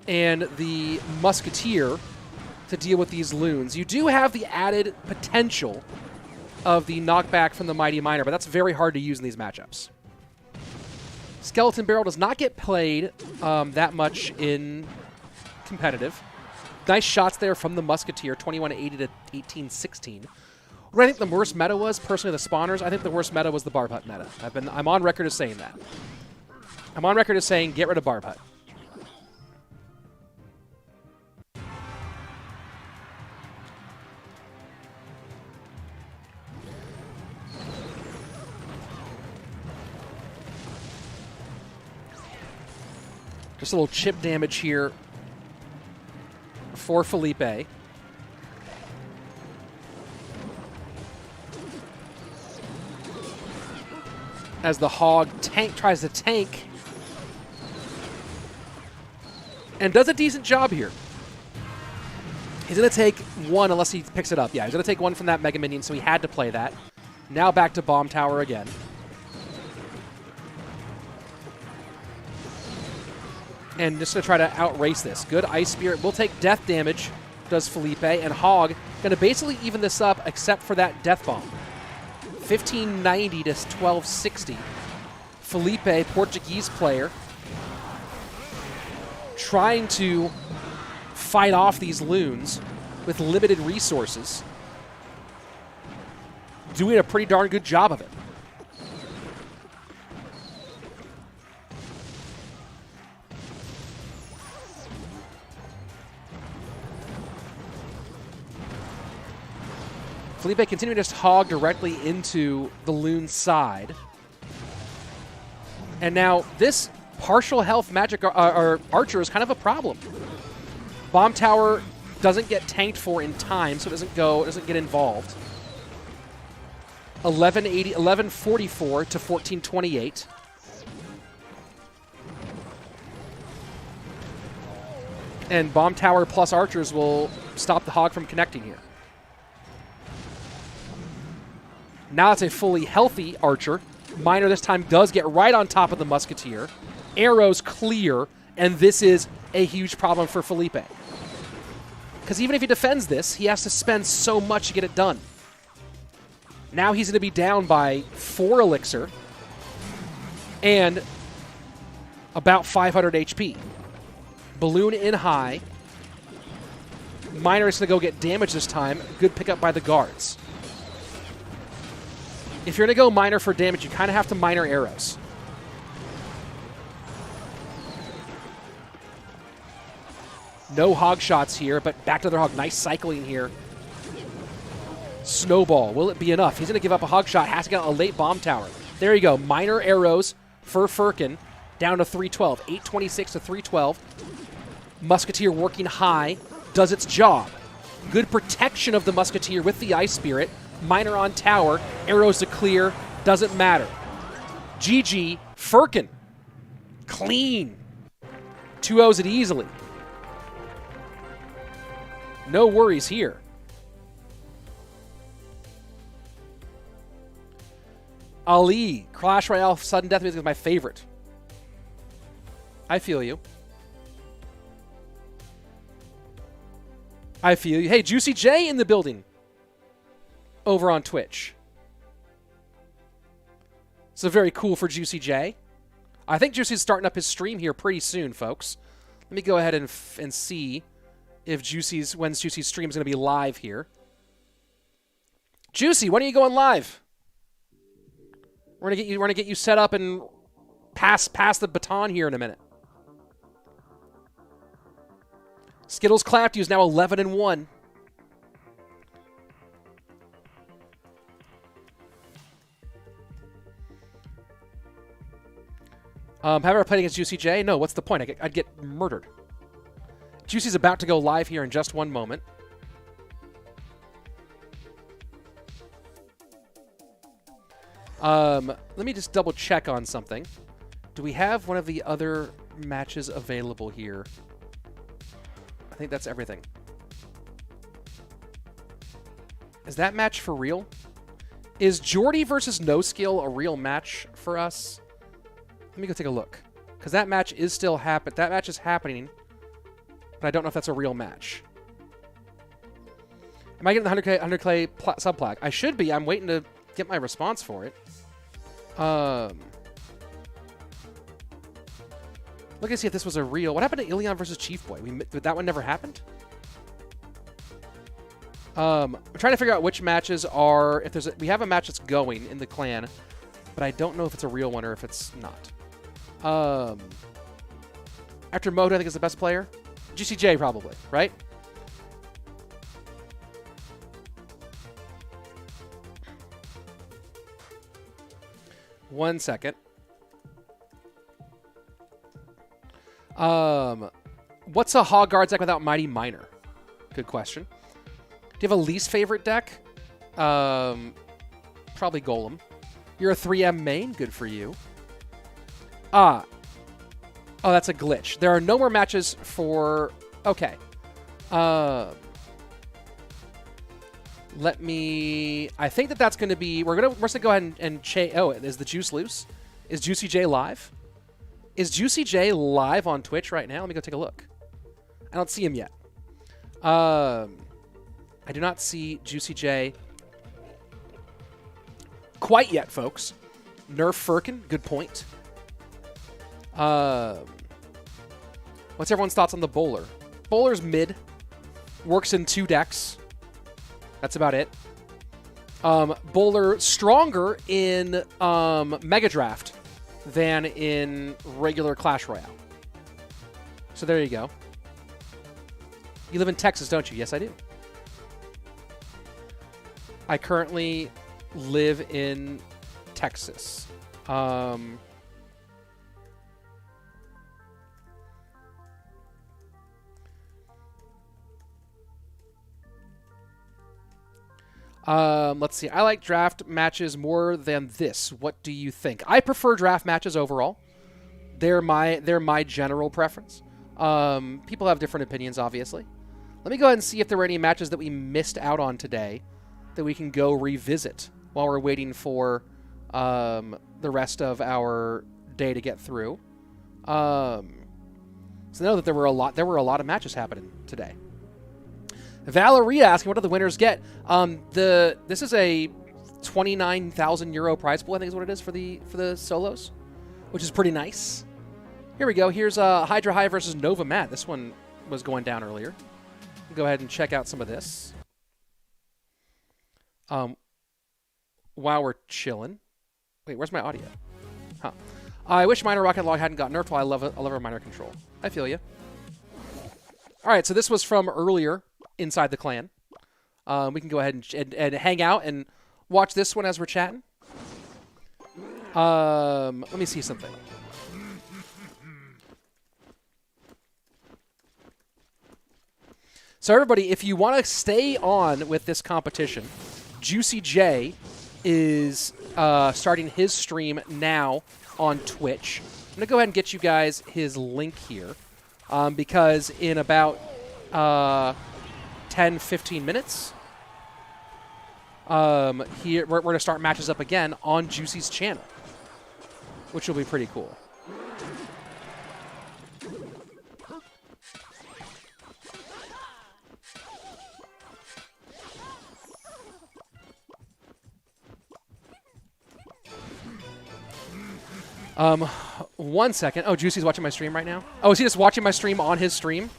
[SPEAKER 1] and the Musketeer to deal with these loons. You do have the added potential of the knockback from the Mighty Miner, but that's very hard to use in these matchups. Skeleton Barrel does not get played that much in competitive. Nice shots there from the Musketeer, 21-80 to 18-16. What I think the worst meta was, personally, the spawners. I think the worst meta was the Barb Hut meta. I'm on record as saying that. I'm on record as saying get rid of Barb Hut. Just a little chip damage here for Felipe. As the Hog tries to tank. And does a decent job here. He's going to take one unless he picks it up. Yeah, he's going to take one from that Mega Minion, so he had to play that. Now back to Bomb Tower again. And just going to try to outrace this. Good Ice Spirit will take death damage, does Felipe. And Hog going to basically even this up except for that Death Bomb. 1590 to 1260. Felipe, Portuguese player, trying to fight off these loons with limited resources. Doing a pretty darn good job of it. Felipe continuing to just hog directly into the loon side. And now this partial health magic or archer is kind of a problem. Bomb Tower doesn't get tanked for in time, so it doesn't get involved. 1144 to 1428. And Bomb Tower plus archers will stop the Hog from connecting here. Now it's a fully healthy archer. Miner this time does get right on top of the Musketeer. Arrows clear, and this is a huge problem for Felipe. Because even if he defends this, he has to spend so much to get it done. Now he's going to be down by 4 elixir and about 500 HP. Balloon in high. Miner is going to go get damage this time. Good pickup by the guards. If you're going to go Miner for damage, you kind of have to Miner arrows. No hog shots here, but back to their hog. Nice cycling here. Snowball. Will it be enough? He's going to give up a hog shot. Has to get a late bomb tower. There you go. Miner arrows for Firkin. Down to 312. 826 to 312. Musketeer working high. Does its job. Good protection of the Musketeer with the Ice Spirit. Miner on tower. Arrows to clear. Doesn't matter. GG. Firkin. Clean. 2-0s it easily. No worries here. Ali. Clash Royale Sudden Death Music is my favorite. I feel you. I feel you. Hey, Juicy J in the building. Over on Twitch. So very cool for Juicy J. I think Juicy's starting up his stream here pretty soon, folks. Let me go ahead and see if when Juicy's stream is going to be live here. Juicy, when are you going live? We're gonna get you set up and pass the baton here in a minute. Skittles clapped you is now 11-1. Have I ever played against Juicy J? No, what's the point? I'd get murdered. Juicy's about to go live here in just one moment. Let me just double check on something. Do we have one of the other matches available here? I think that's everything. Is that match for real? Is Jordy versus No Skill a real match for us? Let me go take a look. Because that match is still happening. That match is happening. But I don't know if that's a real match. Am I getting the 100K subplaque? I should be. I'm waiting to get my response for it. Look and see if this was a real... What happened to Ilion versus Chief Boy? That one never happened? I'm trying to figure out which matches are... If there's we have a match that's going in the clan, but I don't know if it's a real one or if it's not. After Mode, I think is the best player. GCJ probably, right? One second. What's a Hog Guards deck without Mighty Miner? Good question. Do you have a least favorite deck? Probably Golem. You're a 3M main? Good for you. Oh, that's a glitch. There are no more matches for... Okay. Let me... I think that's going to be... We're going to go ahead and oh, is the juice loose? Is Juicy J live? Is Juicy J live on Twitch right now? Let me go take a look. I don't see him yet. I do not see Juicy J quite yet, folks. Nerf Firkin, good point. What's everyone's thoughts on the Bowler? Bowler's mid. Works in 2 decks. That's about it. Bowler stronger in Mega Draft than in regular Clash Royale. So there you go. You live in Texas, don't you? Yes, I do. I currently live in Texas. Let's see. I like draft matches more than this. What do you think? I prefer draft matches overall. They're my general preference. People have different opinions, obviously. Let me go ahead and see if there were any matches that we missed out on today that we can go revisit while we're waiting for the rest of our day to get through. So know that there were a lot of matches happening today. Valeria asking, what do the winners get? This is a 29,000 euro prize pool, I think is what it is for the solos, which is pretty nice. Here we go. Here's Hydra High versus Nova Matt. This one was going down earlier. Go ahead and check out some of this. While we're chilling. Wait, where's my audio? Huh. I wish Minor Rocket Log hadn't got nerfed while I love a minor control. I feel you. All right, so this was from earlier inside the clan. We can go ahead and hang out and watch this one as we're chatting. Let me see something. So everybody, if you want to stay on with this competition, Juicy J is starting his stream now on Twitch. I'm going to go ahead and get you guys his link here because in about 10, 15 minutes, here we're going to start matches up again on Juicy's channel, which will be pretty cool. One second. Oh, Juicy's watching my stream right now? Oh, is he just watching my stream on his stream?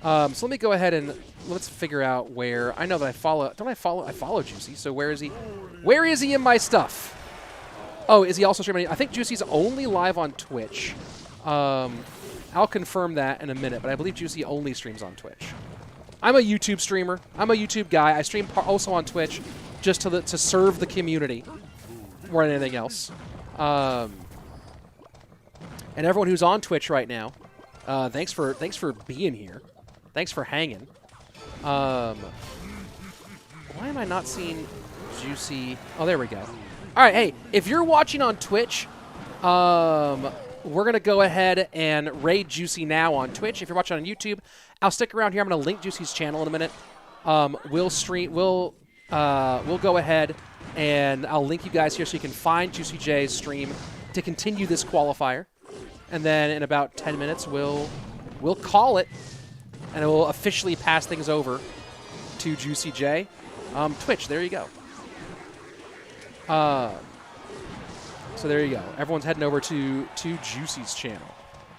[SPEAKER 1] So let me go ahead and let's figure out where. I know that I follow. Don't I follow? I follow Juicy. So where is he? Where is he in my stuff? Oh, is he also streaming? I think Juicy's only live on Twitch. I'll confirm that in a minute, but I believe Juicy only streams on Twitch. I'm a YouTube streamer. I'm a YouTube guy. I stream also on Twitch just to serve the community more than anything else. And everyone who's on Twitch right now, thanks for being here. Thanks for hanging. Why am I not seeing Juicy? Oh, there we go. All right, hey, if you're watching on Twitch, we're going to go ahead and raid Juicy now on Twitch. If you're watching on YouTube, I'll stick around here. I'm going to link Juicy's channel in a minute. We'll go ahead and I'll link you guys here so you can find Juicy J's stream to continue this qualifier. And then in about 10 minutes, we'll call it, and we'll officially pass things over to Juicy J. Twitch, there you go. So there you go. Everyone's heading over to Juicy's channel.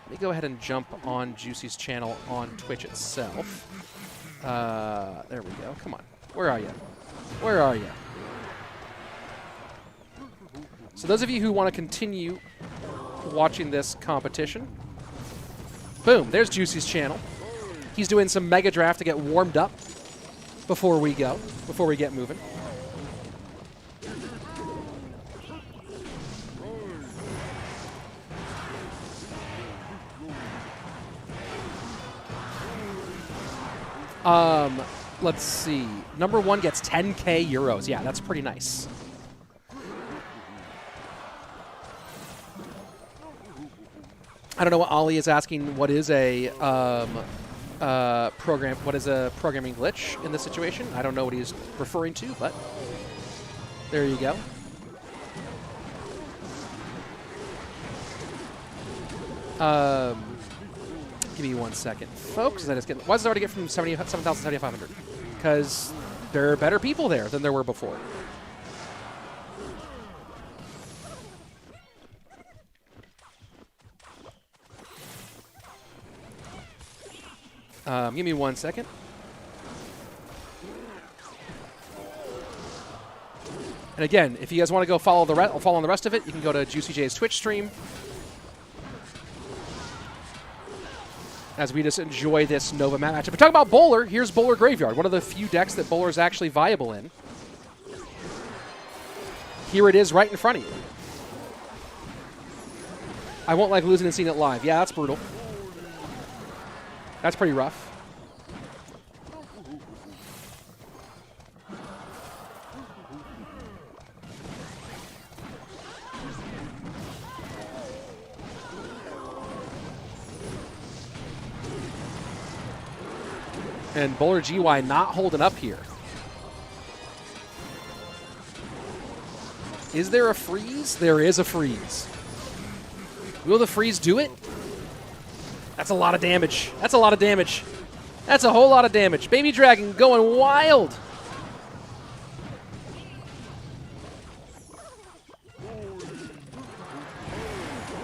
[SPEAKER 1] Let me go ahead and jump on Juicy's channel on Twitch itself. There we go. Come on. Where are you? Where are you? So those of you who want to continue watching this competition, boom, there's Juicy's channel. He's doing some Mega Draft to get warmed up before we get moving. Let's see. Number one gets 10K euros. Yeah, that's pretty nice. I don't know what Ollie is asking. What is a programming glitch in this situation? I don't know what he's referring to, but there you go. Give me 1 second, folks. Why does it already get from 7,000 to 7,500? Because there are better people there than there were before. Give me 1 second. And again, if you guys want to go follow on the rest of it, you can go to Juicy J's Twitch stream. As we just enjoy this Nova matchup. We're talking about Bowler. Here's Bowler Graveyard, one of the few decks that Bowler is actually viable in. Here it is right in front of you. I won't like losing and seeing it live. Yeah, that's brutal. That's pretty rough. And Bowler GY not holding up here. Is there a freeze? There is a freeze. Will the freeze do it? That's a lot of damage. That's a lot of damage. That's a whole lot of damage. Baby Dragon going wild.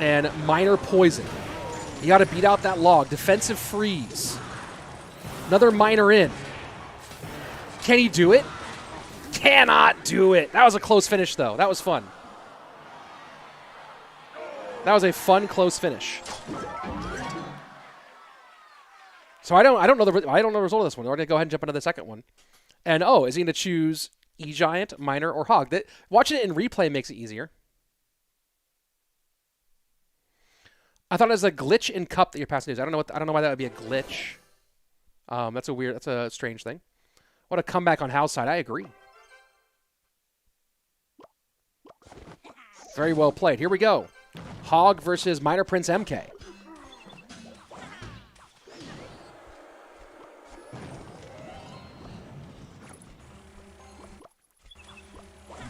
[SPEAKER 1] And Minor Poison. You got to beat out that log. Defensive Freeze. Another Minor in. Can he do it? Cannot do it. That was a close finish, though. That was fun. That was a fun, close finish. So I don't know the result of this one. We're going to go ahead and jump into the second one. And is he going to choose E-Giant, Minor, or Hog? Watching it in replay makes it easier. I thought it was a glitch in Cup that you're passing news. I don't know why that would be a glitch. That's a strange thing. What a comeback on Hal's side. I agree. Very well played. Here we go. Hog versus Minor Prince MK.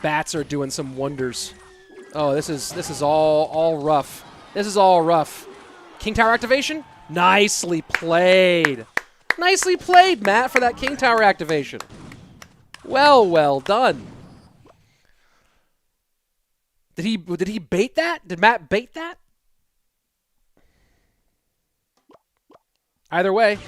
[SPEAKER 1] Bats are doing some wonders. Oh, this is all rough. This is all rough. King Tower activation? Nicely played. Nicely played, Matt, for that King Tower activation. Well done. Did he bait that? Did Matt bait that? Either way.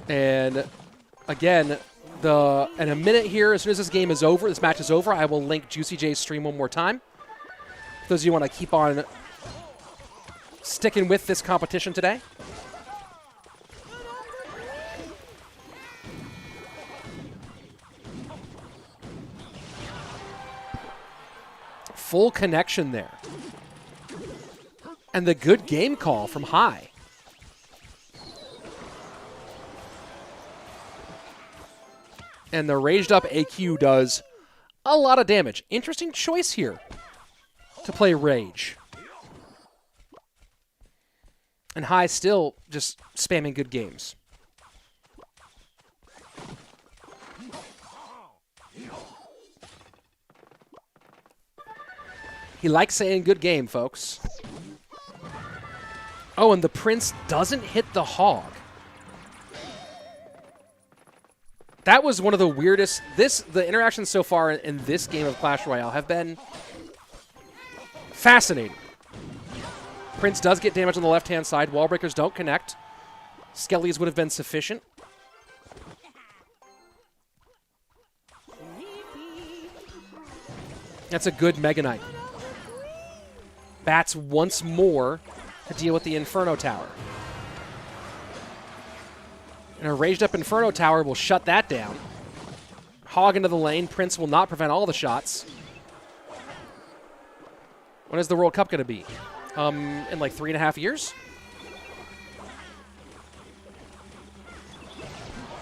[SPEAKER 1] And again, in a minute here, as soon as this game is over, this match is over, I will link Juicy J's stream one more time. For those of you who want to keep on sticking with this competition today. Full connection there. And the good game call from High. And the raged up AQ does a lot of damage. Interesting choice here to play Rage. And High still just spamming good games. He likes saying good game, folks. Oh, and the Prince doesn't hit the Hog. That was one of the weirdest. The interactions so far in this game of Clash Royale have been fascinating. Prince does get damage on the left-hand side. Wall breakers don't connect. Skellies would have been sufficient. That's a good Mega Knight. Bats once more to deal with the Inferno Tower. And a raged up Inferno Tower will shut that down. Hog into the lane. Prince will not prevent all the shots. When is the World Cup going to be? In like 3.5 years?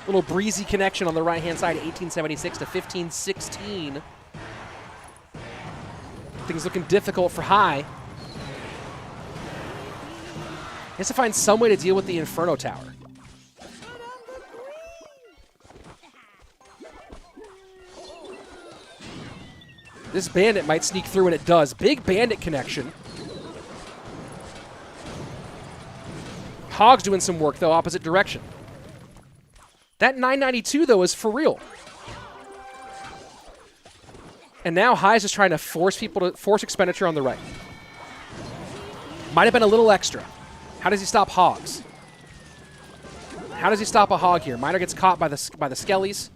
[SPEAKER 1] Little breezy connection on the right-hand side, 1876 to 1516. Things looking difficult for High. He has to find some way to deal with the Inferno Tower. This Bandit might sneak through, and it does. Big Bandit connection. Hog's doing some work, though, opposite direction. That 992, though, is for real. And now High's just trying to force expenditure on the right. Might have been a little extra. How does he stop Hogs? How does he stop a Hog here? Minor gets caught by the Skellies.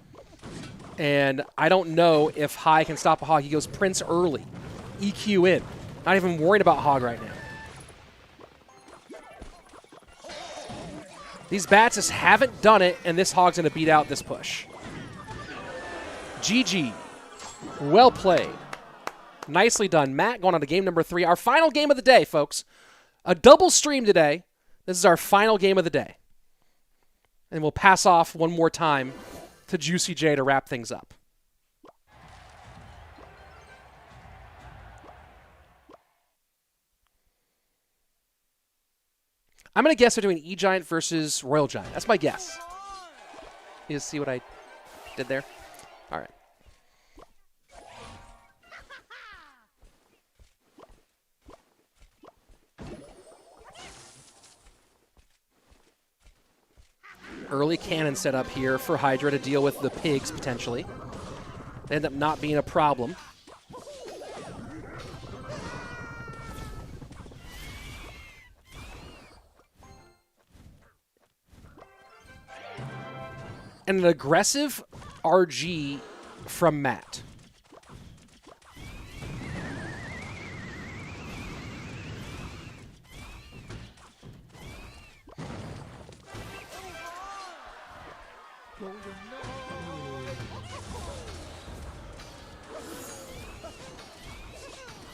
[SPEAKER 1] And I don't know if High can stop a Hog. He goes Prince early. EQ in. Not even worried about Hog right now. These Bats just haven't done it, and this Hog's going to beat out this push. GG. Well played. Nicely done. Matt going on to game number 3. Our final game of the day, folks. A double stream today. This is our final game of the day. And we'll pass off one more time to Juicy J to wrap things up. I'm going to guess they're doing E-Giant versus Royal Giant. That's my guess. You see what I did there? All right. Early cannon set up here for Hydra to deal with the pigs, potentially. They end up not being a problem. And an aggressive RG from Matt.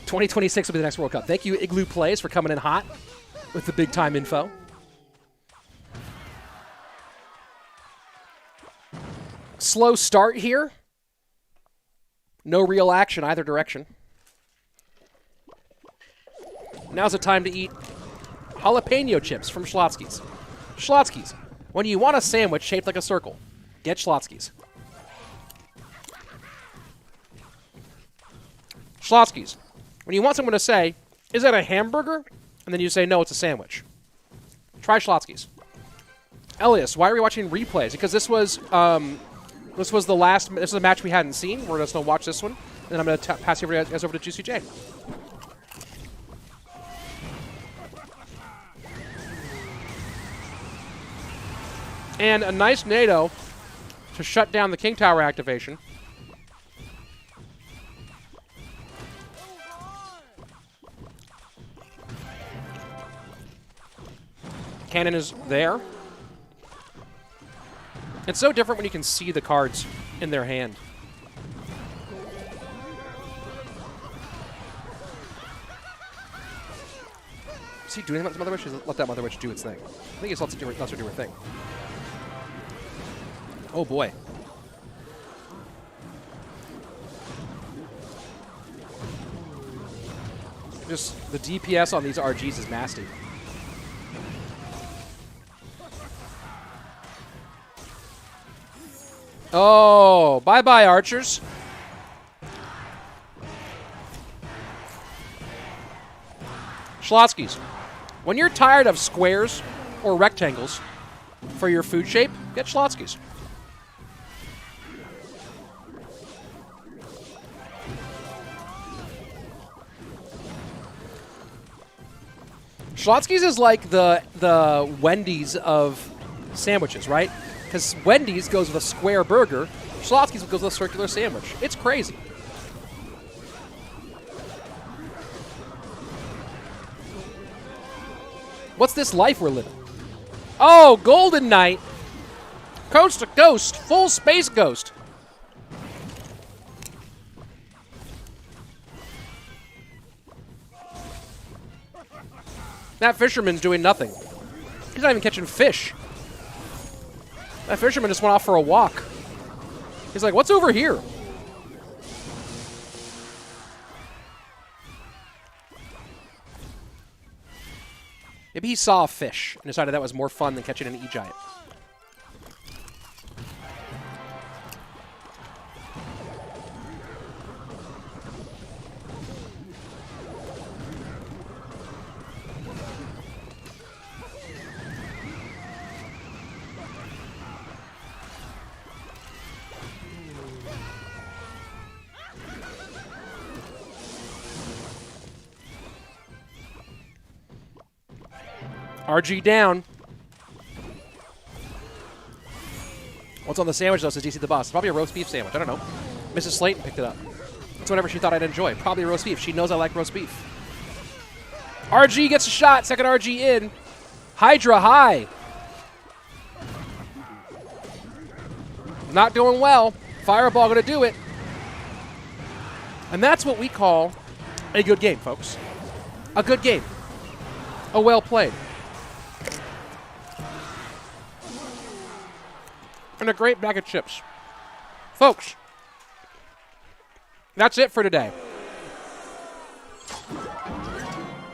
[SPEAKER 1] '26 will be the next World Cup. Thank you, Igloo Plays, for coming in hot with the big time info. Slow start here. No real action either direction. Now's the time to eat jalapeno chips from Schlotzsky's. Schlotzsky's. When you want a sandwich shaped like a circle, get Schlotzsky's. Schlotzsky's. When you want someone to say, is that a hamburger? And then you say, no, it's a sandwich. Try Schlotzsky's. Elias, why are we watching replays? Because this was the last. This is a match we hadn't seen. We're just gonna watch this one, and then I'm gonna pass you guys over to Juicy J. And a nice NATO to shut down the King Tower activation. Cannon is there. It's so different when you can see the cards in their hand. Is he doing that to Mother Witch? Let that Mother Witch do its thing. I think he lets her do her thing. Oh boy. Just the DPS on these RGs is nasty. Oh, bye-bye, archers. Schlotzsky's. When you're tired of squares or rectangles for your food shape, get Schlotzsky's. Schlotzsky's is like the Wendy's of sandwiches, right? Because Wendy's goes with a square burger, Schlotzsky's goes with a circular sandwich. It's crazy. What's this life we're living? Oh, Golden Knight. Coast to coast, full space ghost. That fisherman's doing nothing. He's not even catching fish. That fisherman just went off for a walk. He's like, what's over here? Maybe he saw a fish and decided that was more fun than catching an E-Giant. RG down. What's on the sandwich, though, says DC the Boss? It's probably a roast beef sandwich. I don't know. Mrs. Slayton picked it up. It's whatever she thought I'd enjoy. Probably roast beef. She knows I like roast beef. RG gets a shot. Second RG in. Hydra high. Not doing well. Fireball going to do it. And that's what we call a good game, folks. A good game. A well played. And a great bag of chips. Folks, that's it for today.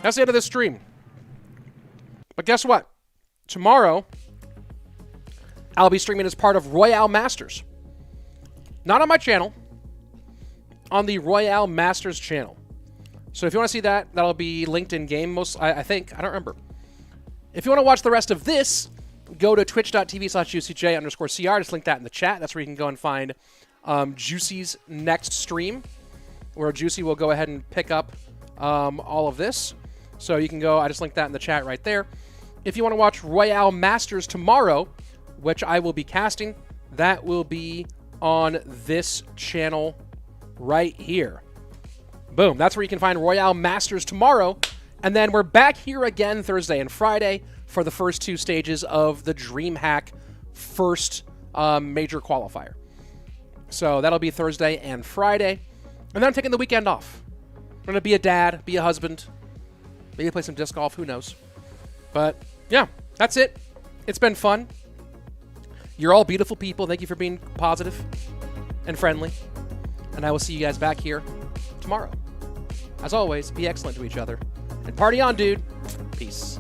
[SPEAKER 1] That's the end of this stream. But guess what? tomorrow, I'll be streaming as part of Royale Masters. Not on my channel, on the Royale Masters channel. So if you want to see that, that'll be linked in game, I think. I don't remember. If you want to watch the rest of this, go to twitch.tv/juicyj_cr. Just link that in the chat. That's where you can go and find Juicy's next stream, where Juicy will go ahead and pick up all of this. So you can go, I just linked that in the chat right there. If you want to watch Royale Masters tomorrow, which I will be casting, that will be on this channel right here. Boom. That's where you can find Royale Masters tomorrow. And then we're back here again Thursday and Friday for the first 2 stages of the DreamHack first major qualifier. So that'll be Thursday and Friday. And then I'm taking the weekend off. I'm going to be a dad, be a husband, maybe play some disc golf, who knows. But yeah, that's it. It's been fun. You're all beautiful people. Thank you for being positive and friendly. And I will see you guys back here tomorrow. As always, be excellent to each other. And party on, dude. Peace.